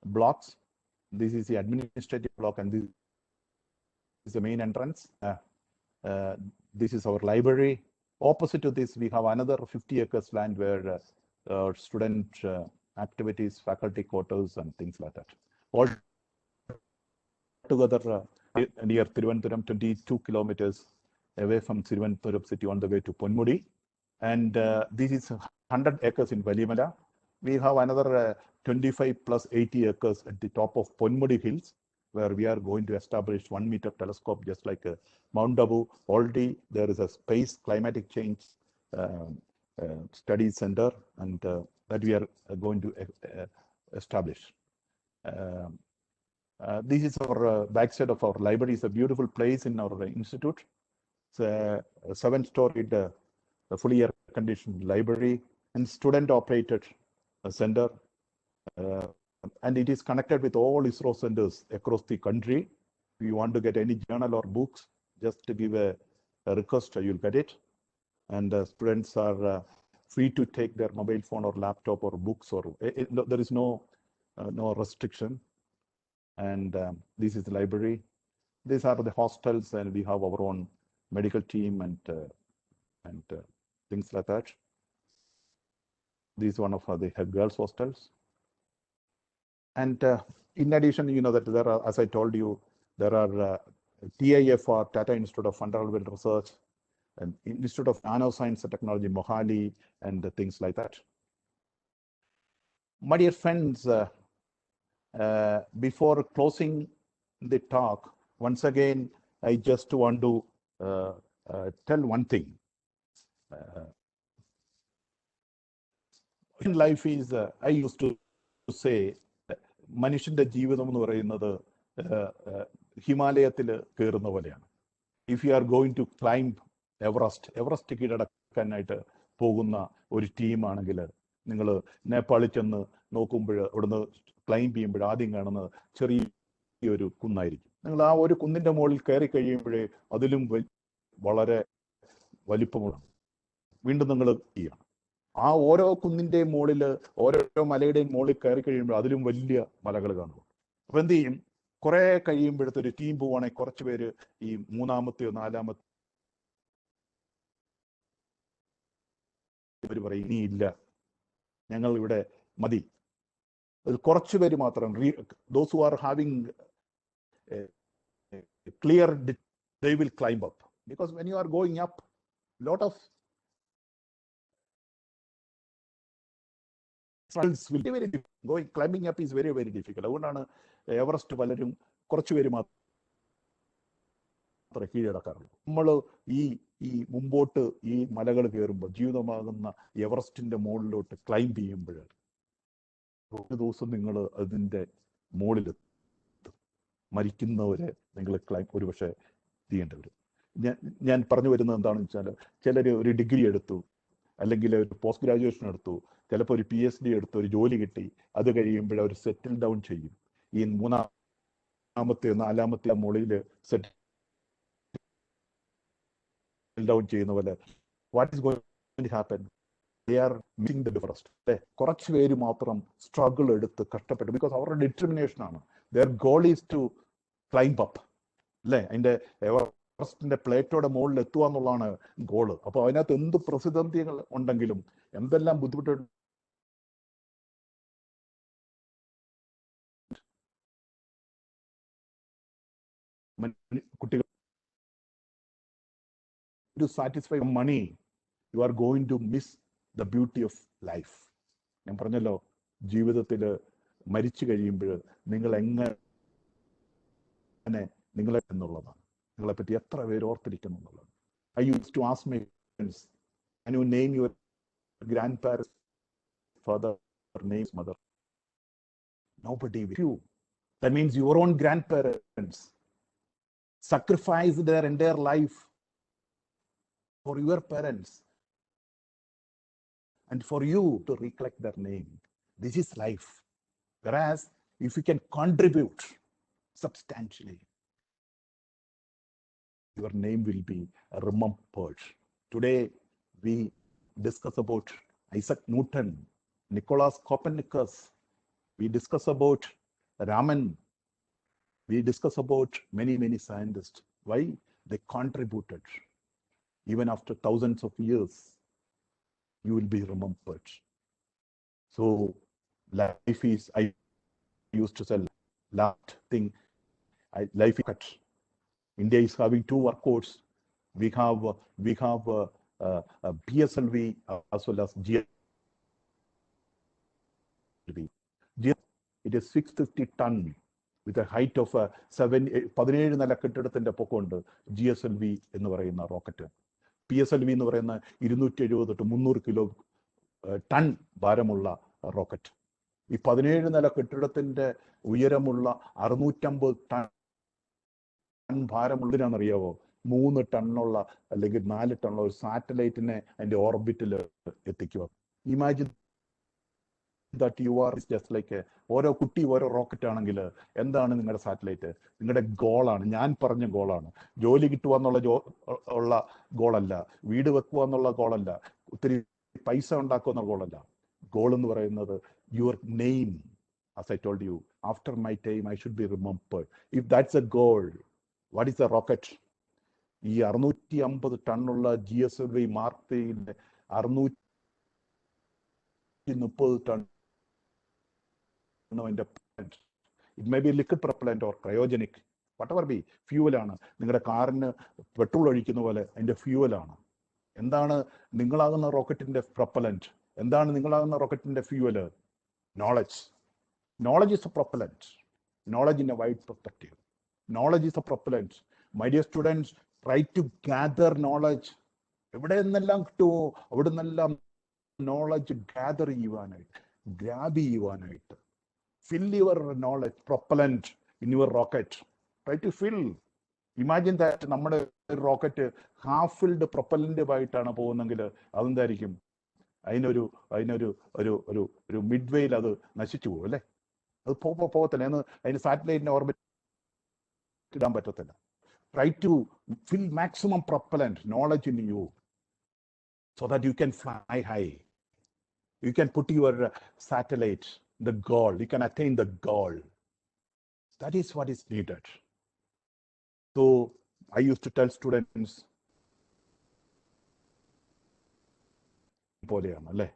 blocks. This is the administrative block, and this is the main entrance. This is our library. Opposite to this, we have another 50 acres land where student activities, faculty quarters, and things like that. All together near Thiruvananthapuram, 22 kilometers away from Thiruvananthapuram city on the way to Ponmudi. And this is 100 acres in Valimala. We have another 25 plus 80 acres at the top of Ponmudi Hills, where we are going to establish 1 meter telescope, just like Mount Abu. Already there is a space climatic change study center, and that we are going to establish. This is our backside of our library. It's a beautiful place in our institute. It's a 7-storied, fully air-conditioned library and student-operated center. And it is connected with all ISRO centers across the country. If you want to get any journal or books, just to give a request, you'll get it. And students are free to take their mobile phone or laptop or books, or there is no restriction. And this is the library. These are the hostels, and we have our own medical team and things like that. This is one of the girls' hostels. And in addition, you know that there are, as I told you, there are TIFR, Tata Institute of Fundamental Research, and Institute of Nanoscience and Technology, Mohali, and things like that. My dear friends, before closing the talk, once again, I just want to tell one thing. In life is, I used to say, മനുഷ്യന്റെ ജീവിതം എന്ന് പറയുന്നത് ഹിമാലയത്തിൽ കയറുന്ന പോലെയാണ്. If you are going to climb Everest കീഴടക്കാനായിട്ട് പോകുന്ന ഒരു ടീമാണെങ്കിൽ നിങ്ങൾ നേപ്പാളിൽ ചെന്ന് നോക്കുമ്പോൾ അവിടുന്ന് ക്ലൈംബ് ചെയ്യുമ്പോൾ ആദ്യം കാണുന്നത് ചെറിയൊരു കുന്നായിരിക്കും. നിങ്ങൾ ആ ഒരു കുന്നിന്റെ മുകളിൽ കയറി കഴിയുമ്പോഴേ അതിലും വളരെ വലിപ്പമുള്ള വീണ്ടും നിങ്ങൾ ചെയ്യണം. ആ ഓരോ കുന്നിന്റെയും മുകളിൽ, ഓരോ മലയുടെയും മുകളിൽ കയറി കഴിയുമ്പോൾ അതിലും വലിയ മലകൾ കാണും. അപ്പൊ എന്ത് ചെയ്യും, കുറെ കഴിയുമ്പോഴത്തെ ഒരു ടീം പോവാണെങ്കിൽ കുറച്ച് പേര് ഈ മൂന്നാമത്തെയോ നാലാമത്തെ ഇവർ പറയും ഇനിയില്ല, ഞങ്ങൾ ഇവിടെ മതി. കുറച്ചു പേര് മാത്രം, those who are having clear, they will climb up, because when you are going up, lot of will be very difficult. Climbing up is very, very difficult. അതുകൊണ്ടാണ് എവറസ്റ്റ് പലരും കുറച്ചു പേര് മാത്രമേ കീഴടക്കാറുള്ളൂ. നമ്മൾ ഈ മുമ്പോട്ട് ഈ മലകൾ കയറുമ്പോൾ, ജീവിതമാകുന്ന എവറസ്റ്റിന്റെ മുകളിലോട്ട് ക്ലൈംബ് ചെയ്യുമ്പോൾ, ഒരു ദിവസം നിങ്ങൾ അതിന്റെ മുകളിലെത്തും. മരിക്കുന്നവരെ നിങ്ങൾ ക്ലൈംബ് ഒരുപക്ഷെ ചെയ്യേണ്ടി വരും. ഞാൻ പറഞ്ഞു വരുന്നത് എന്താണെന്ന് വെച്ചാൽ, ചിലർ ഒരു ഡിഗ്രി എടുത്തു, അല്ലെങ്കിൽ ഒരു പോസ്റ്റ് ഗ്രാജുവേഷൻ എടുത്തു, ചിലപ്പോൾ ഒരു PhD എടുത്ത് ഒരു ജോലി കിട്ടി, അത് കഴിയുമ്പോൾ അവർ സെറ്റിൽ ഡൗൺ ചെയ്യും. ഈ മൂന്നാമത്തെ നാലാമത്തെ മുകളിൽ സെറ്റിൽ ഡൗൺ ചെയ്യുന്ന പോലെ what is going to happen? They are missing the Everest. അല്ലെ, കുറച്ച് പേര് മാത്രം സ്ട്രഗിൾ എടുത്ത് കഷ്ടപ്പെട്ടു, ബിക്കോസ് അവരുടെ ഡിറ്റർമിനേഷൻ ആണ്. Their goal is to climb up. അല്ലെ, അതിന്റെ എവറസ്റ്റിന്റെ പ്ലേറ്റോടെ മുകളിൽ എത്തുക എന്നുള്ളതാണ് ഗോള്. അപ്പോൾ അതിനകത്ത് എന്ത് പ്രതിസന്ധികൾ ഉണ്ടെങ്കിലും, എന്തെല്ലാം ബുദ്ധിമുട്ട് കുട്ടികൾ to satisfy money, you are going to miss the beauty of life. ഞാൻ പറഞ്ഞല്ലോ, ജീവിതത്തിൽ മരിച്ചു കഴിയുമ്പോൾ നിങ്ങൾ എങ്ങനെ നിങ്ങളെ എന്നുള്ളതാണ്, നിങ്ങളെപ്പറ്റി എത്ര പേര് ഓർത്തിരിക്കുന്നു എന്നുള്ളത്. I used to ask my friends, can you name your grandparents, father, names, mother? Nobody with you. That means your own grandparents sacrificed their entire life for your parents and for you to recollect their name. This is life. Whereas if you can contribute substantially, your name will be remembered. Today, we discuss about Isaac Newton, Nicholas Copernicus. We discuss about Raman. We discuss about many, many scientists. Why? They contributed. Even after thousands of years, you will be remembered. So life is, I used to say, last thing, life is cut. India is having two workouts. We have PSLV as well as GLV. It is 650 ton with a height of 17 നില കെട്ടിടത്തിന്റെ പൊക്കമുണ്ട് GSLV എന്ന് പറയുന്ന rocket. PSLV എന്ന് പറയുന്ന 270 തൊട്ട് 300 kilo ton ഭാരമുള്ള rocket. ഈ 17 നില കെട്ടിടത്തിന്റെ ഉയരമുള്ള 650 ടൺ ഭാരമുള്ളതിനാണെന്നറിയാവോ? 3 ടണ്ണുള്ള അല്ലെങ്കിൽ 4 ടണ്ണുള്ള ഒരു സാറ്റലൈറ്റിനെ അതിന്റെ ഓർബിറ്റിൽ എത്തിക്കുക. Imagine that you are just like ഓരോ കുട്ടി ഓരോ റോക്കറ്റ് ആണെങ്കിൽ എന്താണ് നിങ്ങളുടെ സാറ്റലൈറ്റ്? നിങ്ങളുടെ ഗോളാണ്. ഞാൻ പറഞ്ഞ ഗോളാണ്. ജോലി കിട്ടുക എന്നുള്ള ഗോളല്ല, വീട് വെക്കുക എന്നുള്ള ഗോളല്ല, ഒത്തിരി പൈസ ഉണ്ടാക്കുക എന്നുള്ള ഗോളല്ല. ഗോൾ എന്ന് പറയുന്നത് your name. As I told you, after my time I should be remembered. If that's a goal, what is a rocket? ഈ 650 ടണ്ണുള്ള GSLV Mark 3 630 ton. It may be liquid propellant or cryogenic, whatever be, fuel ആണ്. നിങ്ങളുടെ കാറിന് petrol ഒഴിക്കുന്ന പോലെ അതിന്റെ fuel ആണ്. എന്താണ് നിങ്ങളാകുന്ന റോക്കറ്റിന്റെ പ്രൊപ്പലന്റ്? എന്താണ് നിങ്ങളാകുന്ന റോക്കറ്റിന്റെ fuel? Knowledge. Knowledge is a propellant. Knowledge in a wide perspective. Knowledge is a propellant. My dear students, try to gather knowledge. എവിടെ നിന്നെല്ലാം കിട്ടുമോ അവിടെ നിന്നെല്ലാം നോളജ് ഗ്യാദർ ചെയ്യുവാനായിട്ട്, ഗ്രാബ് ചെയ്യുവാനായിട്ട്. Fill your knowledge propellant in your rocket. Try to fill. Imagine that നമ്മുടെ rocket half filled പ്രൊപ്പലന്റുമായിട്ടാണ് പോകുന്നെങ്കിൽ അതെന്തായിരിക്കും? അതിനൊരു mid വേയിൽ അത് നശിച്ചു പോകും അല്ലേ? അത് പോകത്തില്ല. അതിന് സാറ്റലൈറ്റിന്റെ ഓർബിറ്റ് ഇടാൻ പറ്റത്തില്ല. Try to fill maximum propellant knowledge in you so that you can fly high. You can put your satellite, the goal. You can attain the goal. That is what is needed. So I used to tell students, പോലെയാണ് അല്ലേ?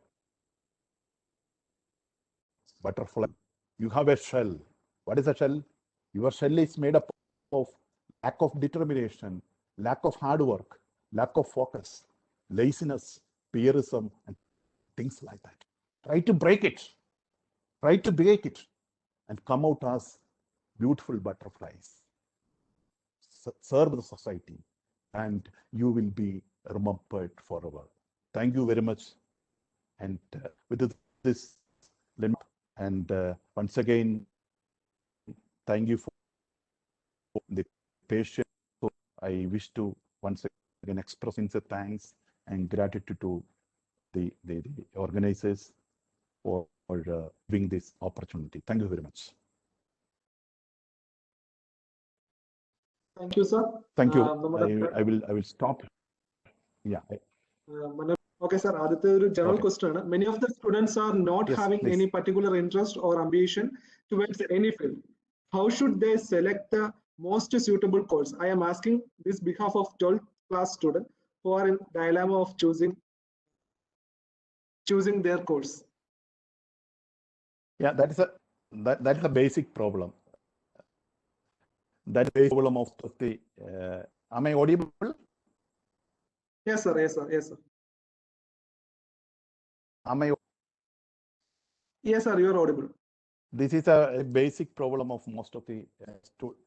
Butterfly. You have a shell. What is a shell? Your shell is made up of lack of determination, lack of hard work, lack of focus, laziness, peerism, and things like that. Try to break it. Try to break it and come out as beautiful butterflies. Serve the society and you will be remembered forever. Thank you very much. And with this, and once again, thank you for the patience. So I wish to once again express sincere thanks and gratitude to the organizers for giving this opportunity. Thank you very much. Thank you, sir. Thank you. I will stop. Yeah. Okay, sir. Aditya, general question. Many of the students are not having any particular interest or ambition towards any field. How should they select the most suitable course? I am asking this behalf of 12th class students who are in dilemma of choosing their course. Yeah, that is a basic problem. That is the problem of the. Am I audible? Yes, sir. Yes, sir. Yes, sir. Am I? Yes, sir. You are audible. This is a basic problem of most of the students.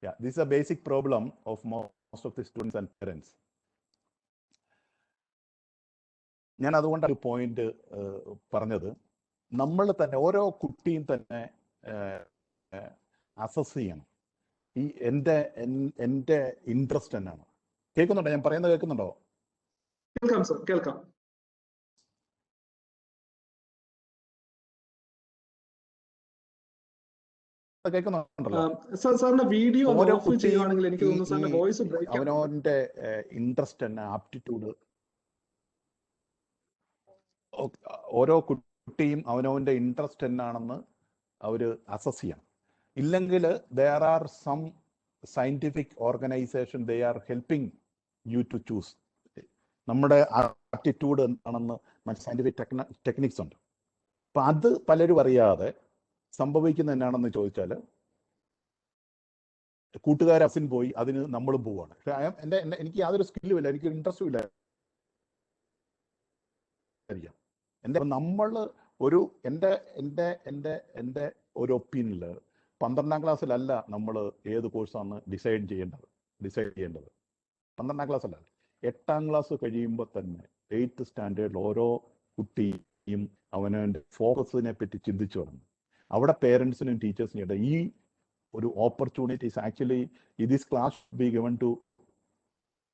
Yeah, this is a basic problem of most of the students and parents. ഞാൻ അതുകൊണ്ട് ഒരു point പറഞ്ഞത്, നമ്മൾ തന്നെ ഓരോ കുട്ടിയും തന്നെ assess ചെയ്യണം. ഈ എൻ്റെ ഇൻട്രസ്റ്റ് എന്നാണ്. കേൾക്കുന്നുണ്ടോ? ഞാൻ പറയുന്നത് കേൾക്കുന്നുണ്ടോ? കേൾക്കാം സർ, കേൾക്കാം. കേൾക്കുന്നുണ്ടല്ലോ. സാറിന്റെ വീഡിയോ ഓരോ ഓഫ് ചെയ്യുവാണെങ്കിൽ എനിക്ക് തോന്നുന്നു സാറിന്റെ വോയിസ് ബ്രേക്ക് ആവുന്നു. അവനവന്റെ ഇൻട്രസ്റ്റ് തന്നെ, ആപ്റ്റിറ്റ്യൂഡ്, ഓരോ കുട്ടിയും അവനവന്റെ ഇൻട്രസ്റ്റ് എന്നാണെന്ന് അവര് അസസ് ചെയ്യണം. ഇല്ലെങ്കിൽ there are some scientific organization, they are helping you to choose. നമ്മുടെ ആപ്റ്റിറ്റ്യൂഡ് എന്താണെന്ന് സയന്റിഫിക് ടെക്നിക്സ് ഉണ്ട്. അപ്പൊ അത് പലരും അറിയാതെ സംഭവിക്കുന്ന എന്നാണെന്ന് ചോദിച്ചാൽ, കൂട്ടുകാരസിൻ പോയി അതിന് നമ്മളും പോവാണ്. എനിക്ക് യാതൊരു സ്കില്ലും ഇല്ല, എനിക്ക് ഇൻട്രസ്റ്റും ഇല്ല. നമ്മൾ ഒരു എൻ്റെ ഒരു ഒപ്പീനിയനിൽ 12ാം ക്ലാസ്സിലല്ല നമ്മൾ ഏത് കോഴ്സാണ് ഡിസൈഡ് ചെയ്യേണ്ടത്. 12ാം ക്ലാസ്സിലല്ല, 8ാം ക്ലാസ് കഴിയുമ്പോൾ തന്നെ 8th സ്റ്റാൻഡേർഡിൽ ഓരോ കുട്ടിയും അവനവൻ്റെ ഫോക്കസിനെ പറ്റി ചിന്തിച്ചു തുടങ്ങും. അവിടെ പേരൻസിനും ടീച്ചേഴ്സിനും ഈ ഒരു opportunities actually this class be given to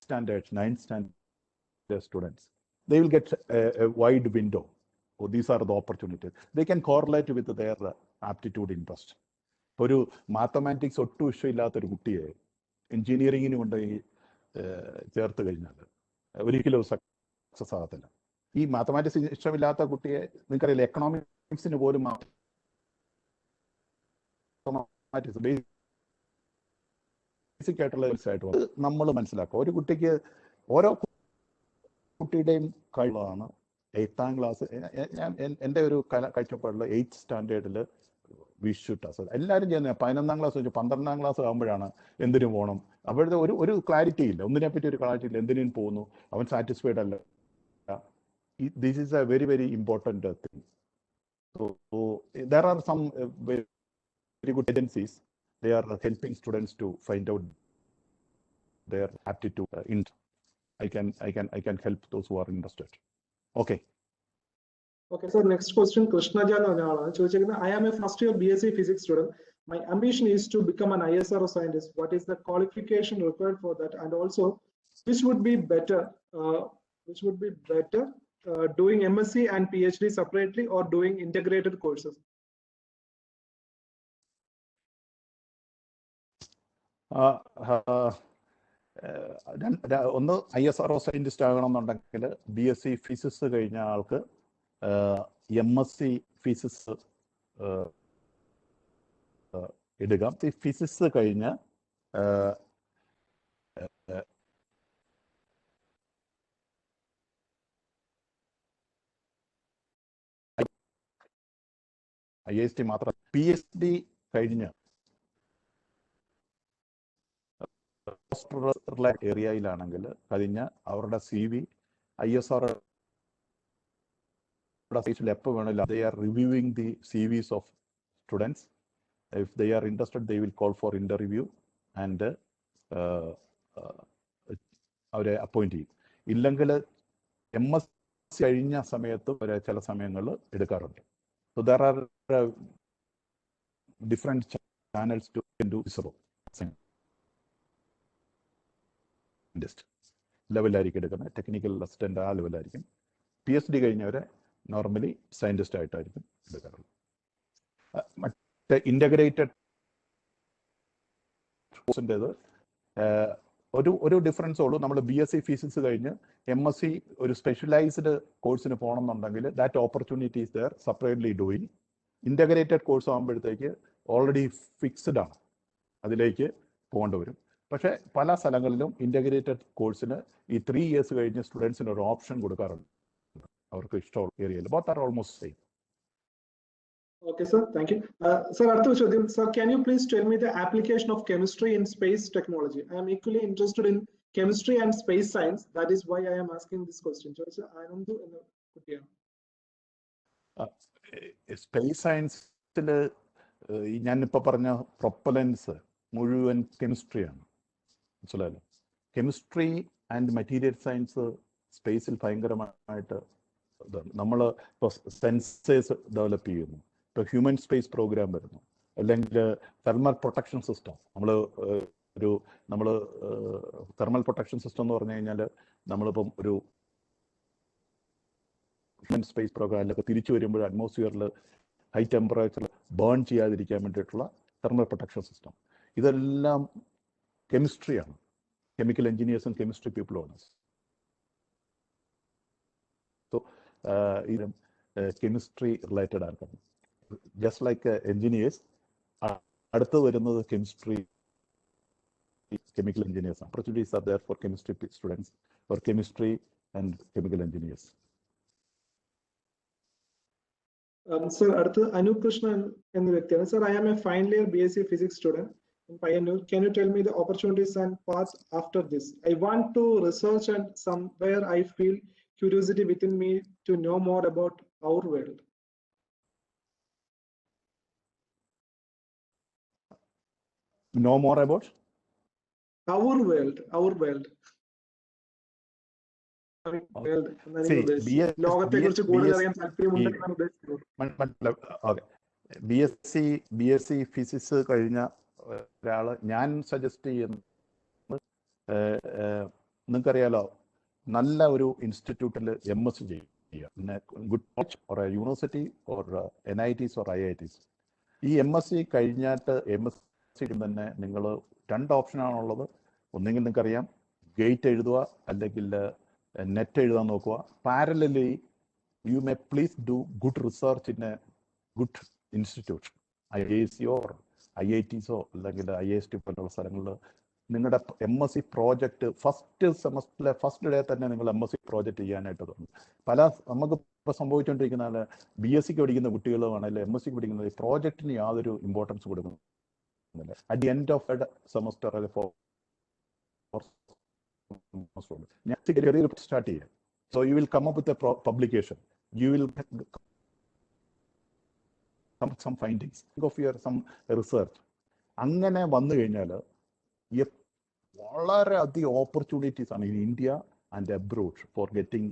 standards 9th standard students. They will get a wide window. Oh, these are the opportunities. They can correlate with their aptitude interest. ഒരു മാത്തമാറ്റിക്സ് ഒട്ടും ഇഷ്ടമില്ലാത്തൊരു കുട്ടിയെ എഞ്ചിനീയറിങ്ങിന് കൊണ്ടുപോയി ചേർത്ത് കഴിഞ്ഞാൽ ഒരിക്കലും സക്സസ് ആകത്തില്ല. ഈ mathematics ഇഷ്ടമില്ലാത്ത കുട്ടിയെ നിങ്ങൾക്കറിയില്ല, എക്കണോമിക്സിന് പോലും മാത്തമാറ്റിക്സ് ബേസിക് ആയിട്ടുള്ള ആയിട്ട് നമ്മൾ മനസ്സിലാക്കുക. ഒരു കുട്ടിക്ക് ഓരോ കുട്ടിയുടെയും കഴിവാണ് 8ാം ക്ലാസ്. എൻ്റെ ഒരു കാഴ്ചപ്പാടിൽ 8th സ്റ്റാൻഡേർഡിൽ വി ഷുഡ് അസസ്. എല്ലാവരും ചെയ്യുന്നത് 11ാം ക്ലാസ് വെച്ച് 12ാം ക്ലാസ് ആകുമ്പോഴാണ് എന്തിനു പോകണം. അപ്പോഴത്തെ ഒരു ക്ലാരിറ്റി ഇല്ല, ഒന്നിനെപ്പറ്റി ഒരു ക്ലാരിറ്റി ഇല്ല, എന്തിനും പോകുന്നു, അവൻ സാറ്റിസ്ഫൈഡ് അല്ല. This is a very very important thing. So there are some very good agencies, they are helping students to find out their aptitude in. I can help those who are interested. Okay. Okay, sir. Next question, Krishna Jan ആണ് ചോദിച്ചിരിക്കുന്നത്. I am a first year BSc Physics student. My ambition is to become an ISRO scientist. What is the qualification required for that? And also, which would be better? Doing MSc and PhD separately or doing integrated courses? ഒന്ന് ISRO scientist ആകണമെന്നുണ്ടെങ്കിൽ BSc physics കഴിഞ്ഞ ആൾക്ക് MSc physics എടുക്കാം. Physics കഴിഞ്ഞ് IIST മാത്രം. PhD കഴിഞ്ഞ് ഏരിയയിലാണെങ്കിൽ കഴിഞ്ഞ് അവരുടെ CV ISRO എപ്പോൾ വേണമെങ്കിലും they are reviewing the CVs of students. If they are interested, they will call for interview and അവരെ അപ്പോയിന്റ് ചെയ്യും. ഇല്ലെങ്കിൽ MSc കഴിഞ്ഞ സമയത്ത് ചില സമയങ്ങളിൽ എടുക്കാറുണ്ട്. So there are different channels to do ISRO ലെവലായിരിക്കും എടുക്കുന്നത്. ടെക്നിക്കൽ അസിസ്റ്റന്റ് ആ ലെവലായിരിക്കും. PhD കഴിഞ്ഞവരെ നോർമലി സയന്റിസ്റ്റ് ആയിട്ടായിരിക്കും എടുക്കാറുള്ളത്. മറ്റേ ഇന്റഗ്രേറ്റഡ് കോഴ്സിൻ്റെത് ഒരു ഡിഫറൻസ് ഉള്ളൂ. നമ്മൾ BSc ഫിസിക്സ് കഴിഞ്ഞ് MSc ഒരു സ്പെഷ്യലൈസ്ഡ് കോഴ്സിന് പോകണമെന്നുണ്ടെങ്കിൽ that opportunity is there, separately doing. Integrated course ആകുമ്പോഴത്തേക്ക് ഓൾറെഡി ഫിക്സ്ഡ് ആണ്, അതിലേക്ക് പോകേണ്ടി വരും. പക്ഷേ പല സ്ഥലങ്ങളിലും ഇന്റഗ്രേറ്റഡ് കോഴ്സിന് ഈ 3 years കഴിഞ്ഞ് സ്റ്റുഡൻസിന് ഒരു ഓപ്ഷൻ കൊടുക്കാറുണ്ട്, അവർക്ക് ഇഷ്ടമുള്ള ഏരിയയിൽ. Both are almost same. Okay, sir. Thank you. Sir, അടുത്ത ചോദ്യം. Sir, can you please tell me the application of chemistry in space technology? I am equally interested in chemistry and space science. That is why I am asking this question. ചോദിച്ച ആനന്ദ് എന്ന കുട്ടിയാണ്. Space സയൻസിൽ ഞാനിപ്പോൾ പറഞ്ഞ propellants മുഴുവൻ കെമിസ്ട്രിയാണ്, മനസ്സിലായല്ലോ. Chemistry and material science സ്പേസിൽ ഭയങ്കരമായിട്ട് ഇതാണ്. നമ്മൾ ഇപ്പോൾ സെൻസേഴ്സ് ഡെവലപ്പ് ചെയ്യുന്നു, ഇപ്പോൾ ഹ്യൂമൻ സ്പേസ് പ്രോഗ്രാം വരുന്നു. അല്ലെങ്കിൽ തെർമൽ പ്രൊട്ടക്ഷൻ സിസ്റ്റം. നമ്മൾ തെർമൽ പ്രൊട്ടക്ഷൻ സിസ്റ്റം എന്ന് പറഞ്ഞു കഴിഞ്ഞാൽ നമ്മളിപ്പം ഒരു സ്പേസ് പ്രോഗ്രാമിലൊക്കെ തിരിച്ചു വരുമ്പോൾ അറ്റ്മോസ്ഫിയറിൽ ഹൈ ടെമ്പറേച്ചറിൽ ബേൺ ചെയ്യാതിരിക്കാൻ വേണ്ടിയിട്ടുള്ള തെർമൽ പ്രൊട്ടക്ഷൻ സിസ്റ്റം. ഇതെല്ലാം കെമിസ്ട്രിയാണ്. കെമിക്കൽ എഞ്ചിനീയേഴ്സും കെമിസ്ട്രി പീപ്പിളുമാണ്. സോ ഇത് കെമിസ്ട്രി റിലേറ്റഡ് ആണ്. ജസ്റ്റ് ലൈക്ക് എഞ്ചിനീയേഴ്സ്, അടുത്ത് വരുന്നത് chemistry chemical engineers. Opportunities are there for chemistry students, for chemistry and chemical engineers. Sir, അടുത്ത Anup Krishnan എന്ന വ്യക്തിയാണ്. Sir, I am a final year BSc Physics student in Pioneer. Can you tell me the opportunities and path after this? I want to research and somewhere I feel curiosity within me to know more about our world. Know more about? Our world. ലോകത്തെക്കുറിച്ച് കൂടുതൽ അറിയാൻ താല്പര്യമുണ്ടെന്നാണ് ഉദ്ദേശിച്ചത്. BSc physics കഴിഞ്ഞ ഒരാള് ഞാൻ suggest ചെയ്യുന്നത്, നിങ്ങൾക്കറിയാലോ, നല്ല ഒരു ഇൻസ്റ്റിറ്റ്യൂട്ടിൽ MSc ചെയ്യുക, good college or university or NITs or IITs. ഈ MSc കഴിഞ്ഞിട്ട് MSc തന്നെ നിങ്ങൾ 2 ഓപ്ഷനാണുള്ളത്. ഒന്നെങ്കിൽ നിങ്ങൾക്കറിയാം ഗേറ്റ് എഴുതുക, അല്ലെങ്കിൽ നെറ്റ് എഴുതാൻ നോക്കുക. Parallelly you may please do good research in a good institute, IISc or IITs അല്ലെങ്കിൽ IIST പോലുള്ള സ്ഥലങ്ങളിൽ നിങ്ങളുടെ MSc പ്രോജക്റ്റ് ഫസ്റ്റ് സെമസ്റ്ററിലെ ഫസ്റ്റ് ഡേ തന്നെ നിങ്ങൾ MSc പ്രോജക്റ്റ് ചെയ്യാനായിട്ട് തോന്നും. നമുക്ക് ഇപ്പോൾ സംഭവിച്ചുകൊണ്ടിരിക്കുന്ന BSc പഠിക്കുന്ന കുട്ടികളുമാണെങ്കിൽ MSc പഠിക്കുന്നത് പ്രോജക്റ്റിന് യാതൊരു ഇമ്പോർട്ടൻസ് കൊടുക്കുന്നില്ല. At the end of semester start here. So you will come up with a publication. You will come with some findings of your some research. അങ്ങനെ വന്നു കഴിഞ്ഞാൽ വളരെ അധികം ഓപ്പർച്യൂണിറ്റീസ് ആണ് in India and abroad for getting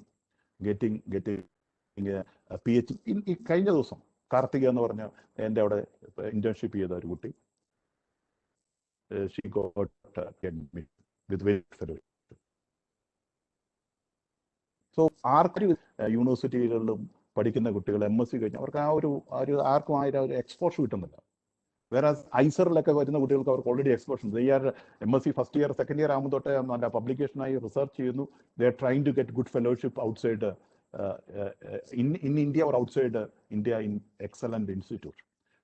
PhD. ഈ കഴിഞ്ഞ ദിവസം കാർത്തിക എന്ന് പറഞ്ഞ എൻ്റെ അവിടെ ഇന്റേൺഷിപ്പ് ചെയ്ത ഒരു കുട്ടി, she got admitted with fellowship. So ആർക്കും യൂണിവേഴ്സിറ്റികളിലും പഠിക്കുന്ന കുട്ടികൾ MSc കഴിഞ്ഞാൽ അവർക്ക് ആർക്കും ഒരു എക്സ്പോഷർ കിട്ടുന്നില്ല. വേറെ ഐസറിലൊക്കെ വരുന്ന കുട്ടികൾക്ക് അവർക്ക് already exposure. MSc first year second year ആകുമ്പോൾ തൊട്ടേ നല്ല പബ്ലിക്കേഷനായി റിസർച്ച് ചെയ്യുന്നു. They are trying to get good fellowship outside in India or outside India in excellent institute.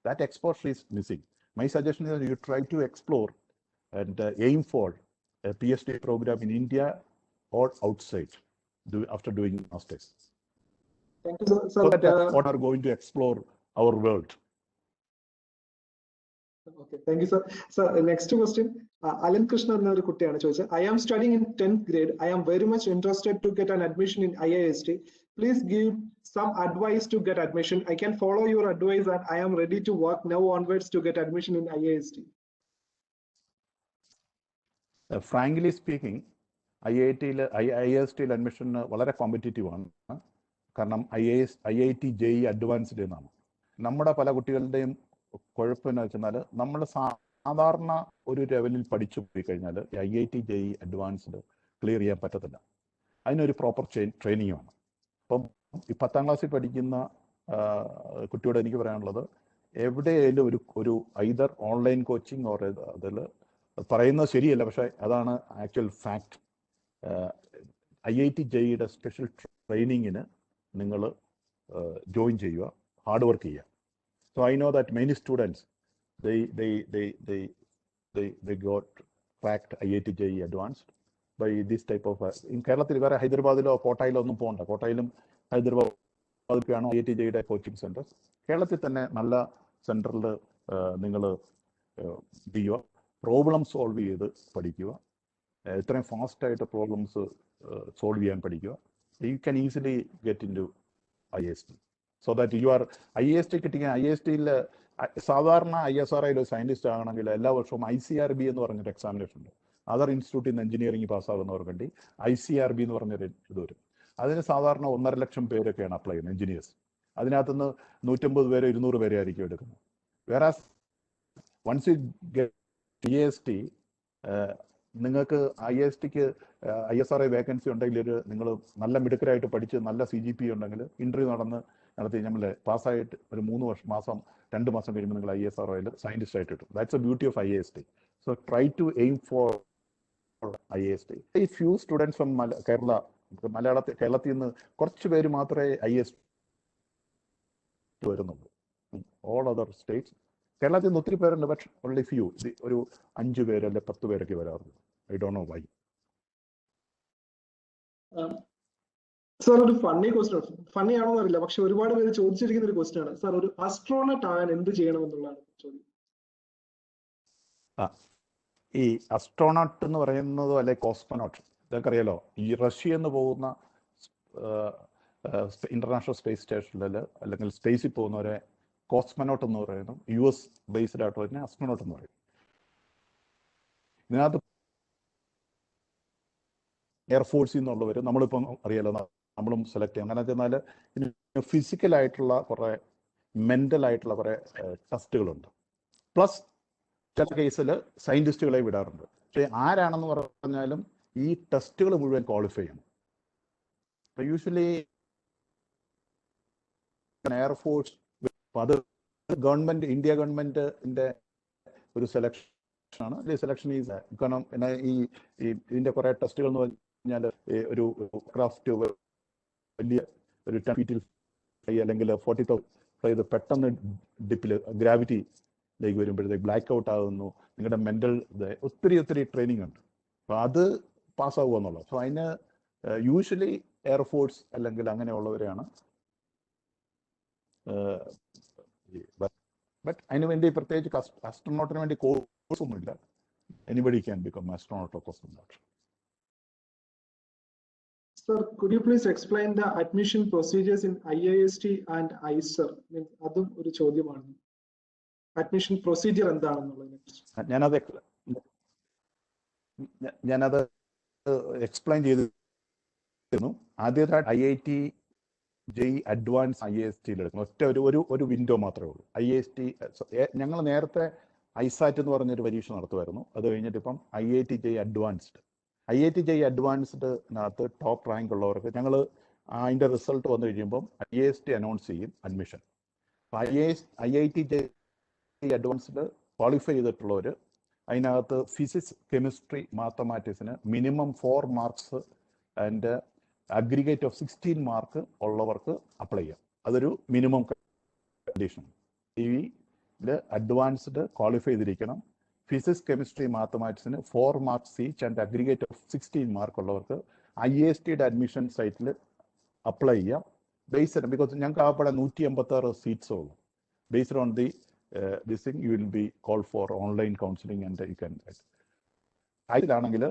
That exposure is missing. My suggestion is you try to explore and aim for a PhD program in India or outside after doing masters. Thank you, sir. So that what are going to explore our world. Okay, thank you, sir. Sir, next question. Alan Krishna enna oru kuttiyana choichad. I am studying in 10th grade. I am very much interested to get an admission in IIST. Please give some advice to get admission. I can follow your advice and I am ready to work now onwards to get admission in IIST. Frankly speaking, IIST admission വളരെ competitive ആണ്. കാരണം IIT JEE advanced എന്നാണ്. നമ്മുടെ പല കുട്ടികളുടെയും കുഴപ്പമെന്ന് വെച്ചാൽ നമ്മൾ സാധാരണ ഒരു ലെവലിൽ പഠിച്ചു പോയി കഴിഞ്ഞാൽ IIT JEE അഡ്വാൻസ്ഡ് ക്ലിയർ ചെയ്യാൻ പറ്റത്തില്ല. അതിനൊരു പ്രോപ്പർ ട്രെയിനിങ് വേണം. അപ്പം ഈ 10ാം ക്ലാസ്സിൽ പഠിക്കുന്ന കുട്ടിയോട് എനിക്ക് പറയാനുള്ളത്, എവിടെയായാലും ഒരു ഐദർ ഓൺലൈൻ കോച്ചിങ് ഓർ അതിൽ പറയുന്നത് ശരിയല്ല, പക്ഷേ അതാണ് ആക്ച്വൽ ഫാക്ട്. IIT JEEയുടെ സ്പെഷ്യൽ ട്രെയിനിങ്ങിന് നിങ്ങൾ ജോയിൻ ചെയ്യുക, ഹാർഡ് വർക്ക് ചെയ്യുക. So I know that many students they got cracked IIT JEE advanced by this type of in കേരളത്തിൽ വേറെ ഹൈദരാബാദിലോ കോട്ടയിലോ ഒന്നും പോകണ്ട. കോട്ടയിലും ഹൈദരാബാദിലൊക്കെയാണ് IIT JEEയുടെ കോച്ചിങ് സെൻറ്റേഴ്സ്. കേരളത്തിൽ തന്നെ നല്ല സെൻറ്ററിൽ നിങ്ങൾ ചെയ്യുക, പ്രോബ്ലം സോൾവ് ചെയ്ത് പഠിക്കുക, എത്രയും ഫാസ്റ്റായിട്ട് പ്രോബ്ലംസ് സോൾവ് ചെയ്യാൻ പഠിക്കുക. You can easily get into IIST. So that you are IIST കിട്ടിയ IISTയിൽ സാധാരണ ISRIയിൽ സയൻറ്റിസ്റ്റ് ആകണമെങ്കിൽ എല്ലാ വർഷവും ICRB എന്ന് പറഞ്ഞൊരു എക്സാമിനേഷൻ ഉണ്ട്. അതർ ഇൻസ്റ്റിറ്റ്യൂട്ടിൽ നിന്ന് എഞ്ചിനീയറിംഗ് പാസ്സാകുന്നവർക്ക് വേണ്ടി ICRB എന്ന് പറഞ്ഞൊരു ഇത് വരും. അതിന് സാധാരണ 1.5 ലക്ഷം പേരൊക്കെയാണ് അപ്ലൈ ചെയ്യുന്നത്, എഞ്ചിനീയേഴ്സ്. അതിനകത്തുനിന്ന് 150 പേരോ 200 പേരെ ആയിരിക്കും എടുക്കുന്നത്. വേറെ once you get IIST, നിങ്ങൾക്ക് IISTക്ക് ISRA വേക്കൻസി ഉണ്ടെങ്കിൽ നിങ്ങൾ നല്ല മിടുക്കരായിട്ട് പഠിച്ച് നല്ല CGP ഉണ്ടെങ്കിൽ ഇന്റർവ്യൂ നടത്തി നമ്മൾ പാസ്സായിട്ട് ഒരു 3 മാസം 2 മാസം കഴിയുമ്പോൾ നിങ്ങൾ ISROയിൽ സയന്റിസ്റ്റ് ആയിട്ട് കിട്ടും. That's a beauty of IIST. So try to aim for IIST. ഈ ഫ്യൂ സ്റ്റുഡൻസ് ഫ്രം കേരളത്തിൽ നിന്ന് കുറച്ച് പേര് മാത്രമേ IIST വരുന്നുള്ളൂ. ഓൾ അതർ സ്റ്റേറ്റ്സ് കേരളത്തിൽ നിന്ന് ഒത്തിരി പേരുണ്ട്, പക്ഷെ ഓൺലി ഫ്യൂ, ഒരു 5 പേര് അല്ലെ 10 പേരൊക്കെ വരാറുണ്ട്. I don't know why. Sir ഒരു ഫണ്ണി ക്വസ്റ്റ്യൻ, ഫണ്ണി ആണോന്ന് അറിയില്ല, പക്ഷെ ഒരുപാട് പേര് ചോദിച്ചിരിക്കുന്ന ഒരു ക്വസ്റ്റ്യൻ ആണ് സാർ. ഒരു ആസ്ട്രോണറ്റ് ആകാൻ എന്ത് ചെയ്യണമെന്നുള്ളതാണ് ചോദ്യം. ഈ അസ്ട്രോണോട്ട് എന്ന് പറയുന്നതോ അല്ലെ കോസ്മോനോട്ട്, ഇതൊക്കെ അറിയാലോ. ഈ റഷ്യ എന്ന് പോകുന്ന ഇന്റർനാഷണൽ സ്പേസ് സ്റ്റേഷനിൽ അല്ലെങ്കിൽ സ്പേസിൽ പോകുന്നവരെ കോസ്മോനോട്ട് എന്ന് പറയുന്നു. US ബേസ്ഡ് ആയിട്ട് തന്നെ അസ്ട്രോണോട്ട് എന്ന് പറയും. ഇതിനകത്ത് എയർഫോഴ്സിൽ നിന്നുള്ളവർ നമ്മളിപ്പം അറിയാലോ, നമ്മളും സെലക്ട് ചെയ്യും. കാരണം വെച്ചാൽ ഫിസിക്കലായിട്ടുള്ള കുറെ മെന്റലായിട്ടുള്ള കുറെ ടെസ്റ്റുകളുണ്ട്. പ്ലസ് ചില കേസിൽ സയന്റിസ്റ്റുകളെ വിടാറുണ്ട്. പക്ഷെ ആരാണെന്ന് പറഞ്ഞാലും ഈ ടെസ്റ്റുകൾ മുഴുവൻ ക്വാളിഫൈ ചെയ്യണം. യൂഷ്വലി എയർഫോഴ്സ് അത് ഗവൺമെന്റ്, ഇന്ത്യ ഗവൺമെന്റിന്റെ ഒരു സെലക്ഷൻ ആണ്. സെലക്ഷൻ ഈസ് കാരണം ഇതിന്റെ കുറെ ടെസ്റ്റുകൾ എന്ന് പറഞ്ഞാൽ ഒരു ക്രാഫ്റ്റ് വലിയ ഒരു 10 ഫീറ്റിൽ ഫ്ലൈ അല്ലെങ്കിൽ 40,000 ഫ്ലൈ ചെയ്ത് പെട്ടെന്ന് ഡിപ്പിൽ ഗ്രാവിറ്റിയിലേക്ക് വരുമ്പോഴത്തേക്ക് ബ്ലാക്ക് ഔട്ട് ആകുന്നു. നിങ്ങളുടെ മെന്റൽ ഒത്തിരി ട്രെയിനിങ് ഉണ്ട്. അപ്പോൾ അത് പാസ്സാവുക എന്നുള്ളത്. സോ അതിന് യൂഷ്വലി എയർഫോഴ്സ് അല്ലെങ്കിൽ അങ്ങനെയുള്ളവരെയാണ്. ബട്ട് അതിന് വേണ്ടി പ്രത്യേകിച്ച് ആസ്ട്രോനോട്ടിന് വേണ്ടി കോഴ്സ് ഒന്നുമില്ല. Anybody can become astronaut or cosmonaut. Sir, could you please explain the admission procedures in IIST and ISR? അതും ഒരു ചോദ്യമാണ്. അഡ്മിഷൻ പ്രൊസീജിയർ എന്താണെന്നുള്ളത് ഞാനത് എക്സ്പ്ലെയിൻ ചെയ്തിരുന്നു. ആദ്യമായിട്ട് IIT JEE അഡ്വാൻസ് IISTയിൽ എടുക്കണം. ഒറ്റ ഒരു വിൻഡോ മാത്രമേ ഉള്ളൂ. IIST ഞങ്ങൾ നേരത്തെ ISAT എന്ന് പറഞ്ഞൊരു പരീക്ഷ നടത്തുമായിരുന്നു. അത് കഴിഞ്ഞിട്ട് ഇപ്പം IIT JEE advanced. IIT JEE അഡ്വാൻസ്ഡിനകത്ത് ടോപ്പ് റാങ്ക് ഉള്ളവർക്ക് ഞങ്ങൾ അതിൻ്റെ റിസൾട്ട് വന്നു കഴിയുമ്പം IIST അനൗൺസ് ചെയ്യും admission. IIT JEE advanced qualify ചെയ്തിട്ടുള്ളവർ അതിനകത്ത് ഫിസിക്സ്, കെമിസ്ട്രി, മാത്തമാറ്റിക്സിന് minimum 4 marks and aggregate of 16 mark ഉള്ളവർക്ക് അപ്ലൈ ചെയ്യാം. അതൊരു മിനിമം കണ്ടീഷൻ. അഡ്വാൻസ്ഡ് ക്വാളിഫൈ ചെയ്തിരിക്കണം. ഫിസിക്സ്, കെമിസ്ട്രി, മാത്തമാറ്റിക്സിന് 4 marks each and aggregate of 16 mark ഉള്ളവർക്ക് IISTയുടെ അഡ്മിഷൻ സൈറ്റിൽ അപ്ലൈ ചെയ്യാം. ബേസ്ഡ് ബിക്കോസ് ഞങ്ങൾക്ക് ആകപ്പെടെ 186 സീറ്റ്സേ ഉള്ളൂ. Based on the this thing you will be called for online counseling and you can. അതിലാണെങ്കിൽ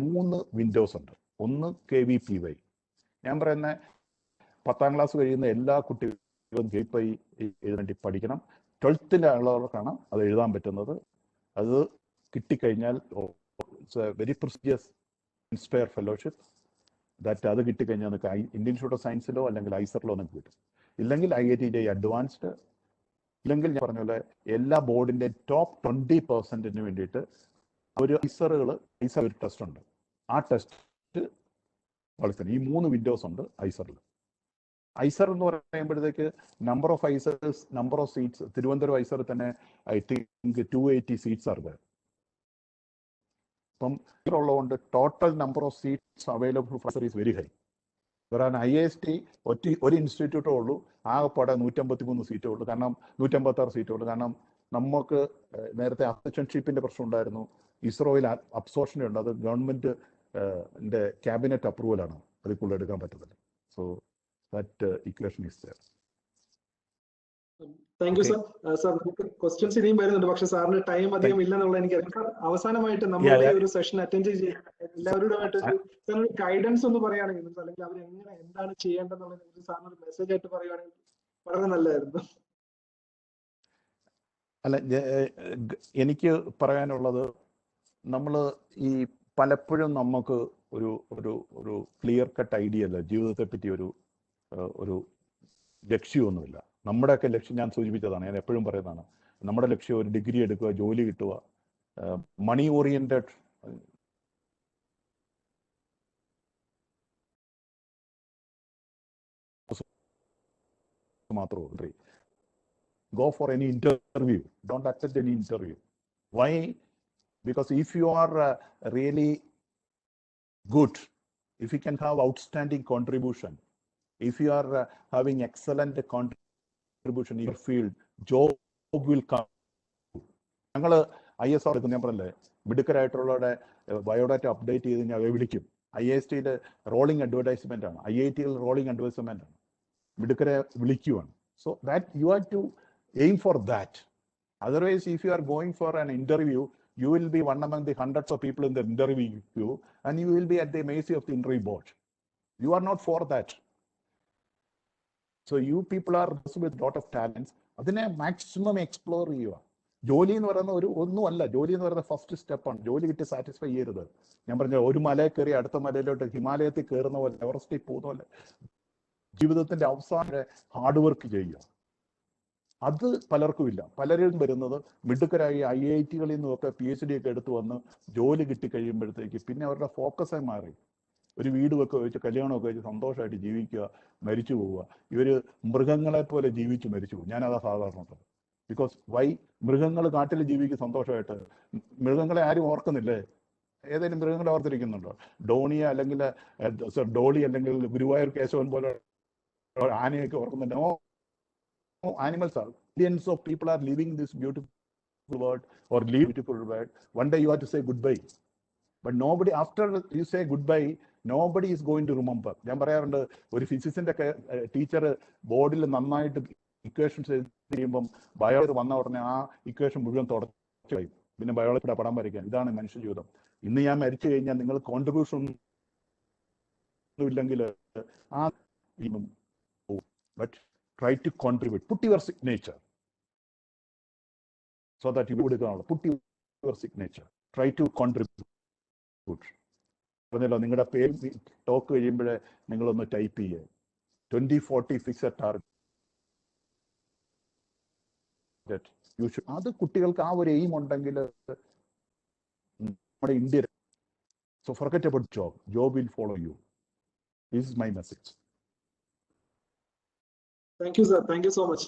3 Windows ഉണ്ട്. ഒന്ന് KVPY. ഞാൻ പറയുന്ന 10ാം ക്ലാസ് കഴിയുന്ന എല്ലാ കുട്ടികളും KVPY എഴുതി പഠിക്കണം. 12th ഉള്ളവർക്കാണ് അത് എഴുതാൻ പറ്റുന്നത്. അത് കിട്ടിക്കഴിഞ്ഞാൽ very prestigious inspire fellowship that അത് കിട്ടിക്കഴിഞ്ഞാൽ നിങ്ങൾക്ക് ഇന്ത്യൻ ഇൻസ്റ്റിറ്റ്യൂട്ട് ഓഫ് സയൻസിലോ അല്ലെങ്കിൽ ISRലോ നിങ്ങൾക്ക് കിട്ടും. ഇല്ലെങ്കിൽ IIT JEE അഡ്വാൻസ്ഡ്, ഇല്ലെങ്കിൽ ഞാൻ പറഞ്ഞ പോലെ എല്ലാ ബോർഡിന്റെ ടോപ്പ് 20% വേണ്ടിയിട്ട് ഒരു ISR ഒരു ടെസ്റ്റ് ഉണ്ട്. ആ ടെസ്റ്റ് വളരെ ഈ 3 വിൻഡോസ് ഉണ്ട് ISRൽ. ISR എന്ന് പറയുമ്പോഴത്തേക്ക് number of ISRs, number of seats, Thiruvananthapuram ISR തന്നെ ഐ തിങ്ക് 280 സീറ്റ്സ് ആണ്. അപ്പം ഉള്ളതുകൊണ്ട് total number of seats available for ISR is very high. കാരണം IIST ഒരു ഇൻസ്റ്റിറ്റ്യൂട്ടേ ഉള്ളൂ, ആകെപ്പാടെ 153 സീറ്റേ ഉള്ളൂ. കാരണം 156 സീറ്റേ ഉള്ളൂ. കാരണം നമുക്ക് നേരത്തെ അസിസ്റ്റൻഷിപ്പിന്റെ പ്രശ്നം ഉണ്ടായിരുന്നു. ഇസ്രോയിൽ അബ്സോർഷൻ ഉണ്ട്. അത് ഗവൺമെന്റിന്റെ ക്യാബിനറ്റ് അപ്രൂവലാണ്, അതിൽ കൂടുതൽ എടുക്കാൻ പറ്റത്തില്ല. So that equation is there. Thank you sir. Sir നമുക്ക് ക്വസ്റ്റ്യൻസ് ഇനിയും വരുന്നുണ്ട്, പക്ഷെ സാറിന് ടൈം അധികം ഇല്ലെന്നുള്ള എനിക്ക് അവസാനമായിട്ട് നമ്മളുടെ ഒരു സെഷൻ അറ്റൻഡ് ചെയ്യാൻ എല്ലാവരുമായിട്ട് സാറിന് ഗൈഡൻസ് ഒന്ന് പറയുകയാണെങ്കിൽ, അല്ലെങ്കിൽ അവർ എങ്ങനെ എന്താണ് ചെയ്യേണ്ടതെന്നുള്ളതിനെ സാറിന് ഒരു മെസ്സേജ് ആയിട്ട് പറയുകയാണെങ്കിൽ വളരെ നല്ലതായിരുന്നു. അല്ല, എനിക്ക് പറയാനുള്ളത്, നമ്മൾ ഈ പലപ്പോഴും നമുക്ക് ഒരു ക്ലിയർ കട്ട് ഐഡിയ അല്ല ജീവിതത്തെ പറ്റി ഒരു ലക്ഷ്യമൊന്നുമില്ല. നമ്മുടെയൊക്കെ ലക്ഷ്യം ഞാൻ സൂചിപ്പിച്ചതാണ്, ഞാൻ എപ്പോഴും പറയുന്നതാണ്, നമ്മുടെ ലക്ഷ്യം ഒരു ഡിഗ്രി എടുക്കുക, ജോലി കിട്ടുക, മണി ഓറിയന്റഡ് മാത്രമേ. Go for any interview. Don't accept any interview. Why? Because if you are really good, if you can have outstanding contribution, if you are having excellent contribution in your field, job will come. ഞങ്ങൾ ISR എടുക്കും, ഞാൻ പറഞ്ഞല്ലേ, മിടുക്കരായിട്ടുള്ളവരുടെ biodata update ചെയ്ത് കഴിഞ്ഞാൽ വിളിക്കും. IIST rolling advertisement ആണ്, IIT rolling advertisement ആണ്, മിടുക്കരെ വിളിക്കുവാണ്. So that you have to aim for that. Otherwise, if you are going for an interview, you will be one among the hundreds of people in the interview queue, and you will be at the mercy of the interview board. You are not for that. So you people are with a lot of talents. അതിനെ maximum explore ചെയ്യുക. ജോലി എന്ന് പറയുന്ന ഒന്നുമല്ല. ജോലി എന്ന് പറയുന്ന first സ്റ്റെപ്പാണ്. ജോലി കിട്ടി സാറ്റിസ്ഫൈ ചെയ്യരുത്. ഞാൻ പറഞ്ഞ ഒരു മലയിൽ കയറി അടുത്ത മലയിലോട്ട് ഹിമാലയത്തിൽ കയറുന്ന പോലെ, എവറസ്റ്റിൽ പോകുന്ന പോലെ ജീവിതത്തിന്റെ അവസാനം ഹാർഡ് വർക്ക് ചെയ്യുക. അത് പലർക്കും ഇല്ല. പലരും വരുന്നത് മിടുക്കരായി IIT-കളിൽ നിന്നൊക്കെ PhD ഒക്കെ എടുത്തു വന്ന് ജോലി കിട്ടി കഴിയുമ്പോഴത്തേക്ക് പിന്നെ അവരുടെ ഫോക്കസായി മാറി. ഒരു വീട് ഒക്കെ വെച്ച് കല്യാണമൊക്കെ വെച്ച് സന്തോഷമായിട്ട് ജീവിക്കുക, മരിച്ചു പോവുക. ഇവർ മൃഗങ്ങളെ പോലെ ജീവിച്ച് മരിച്ചു പോകും. ഞാനതാ സാധാരണ. Because Y? മൃഗങ്ങൾ കാട്ടിൽ ജീവിക്കും സന്തോഷമായിട്ട്. മൃഗങ്ങളെ ആരും ഓർക്കുന്നില്ലേ? ഏതെങ്കിലും മൃഗങ്ങളെ ഓർത്തിരിക്കുന്നുണ്ടോ? ഡോണി അല്ലെങ്കിൽ ഡോളി അല്ലെങ്കിൽ ഗുരുവായൂർ കേശവൻ പോലെ ആനയൊക്കെ ഓർക്കുന്നുണ്ട്? No, animals are. Millions of people are living this beautiful world or live beautiful world. One day you have to say goodbye. But nobody, after you say goodbye, nobody is going to remember. ഞാൻ പറയാറുണ്ട്, ഒരു ഫിസിക്സിന്റെ teacher ബോർഡിൽ നന്നായിട്ട് equations ചെയ്യുമ്പം biology വന്ന ഉടനെ ആ equation മുഴുവൻ തുടച്ചു കളയും. പിന്നെ ബയോളജിയുടെ പടം വരയ്ക്കാൻ. ഇതാണ് മനുഷ്യ ജീവിതം. ഇന്ന് ഞാൻ മരിച്ചു കഴിഞ്ഞാൽ നിങ്ങൾ കോൺട്രിബ്യൂഷൻ ഒന്നും ഇല്ലെങ്കിൽ ആ but try to contribute. Put your signature so that you would put your signature. Try to contribute. പറഞ്ഞല്ലോ, നിങ്ങളുടെ പേര് ടോക്ക് കഴിയുമ്പോഴേ നിങ്ങളൊന്ന് ടൈപ്പ് ചെയ്യുക. 2040 ഫിക്സഡ് ടാർഗറ്റ്. അത് കുട്ടികൾക്ക് ആ ഒരു എയിം ഉണ്ടെങ്കിൽ നമ്മുടെ India. So forget about job. Job will follow you. This is my message. Thank you sir, thank you so much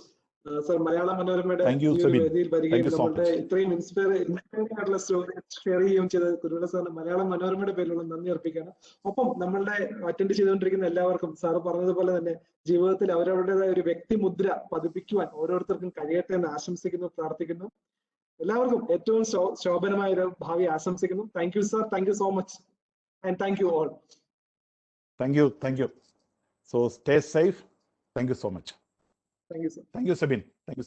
sir. മലയാള മനോരമയുടെ വേദിയിൽ വരികയും നമ്മളുടെ ഇത്രയും ഇൻസ്പയറിംഗ് ആയിട്ടുള്ള സ്റ്റോറി ഷെയർ ചെയ്യുകയും ചെയ്ത കുരുവിള സാറിന് മലയാള മനോരമയുടെ പേരിലുള്ള നന്ദി അർപ്പിക്കുകയാണ്. ഒപ്പം നമ്മളുടെ അറ്റൻഡ് ചെയ്തുകൊണ്ടിരിക്കുന്ന എല്ലാവർക്കും സാറ് പറഞ്ഞതുപോലെ തന്നെ ജീവിതത്തിൽ അവരവരുടേതായ ഒരു വ്യക്തിമുദ്ര പതിപ്പിക്കുവാൻ ഓരോരുത്തർക്കും കഴിയട്ടെ എന്ന് ആശംസിക്കുന്നു, പ്രാർത്ഥിക്കുന്നു. എല്ലാവർക്കും ഏറ്റവും ശോഭനമായ ഒരു ഭാവി ആശംസിക്കുന്നു. Thank you sir, thank you so much, and thank you all. Thank you. So stay safe. Thank you so much. Thank you, sir. Thank you, Sabine. Thank you.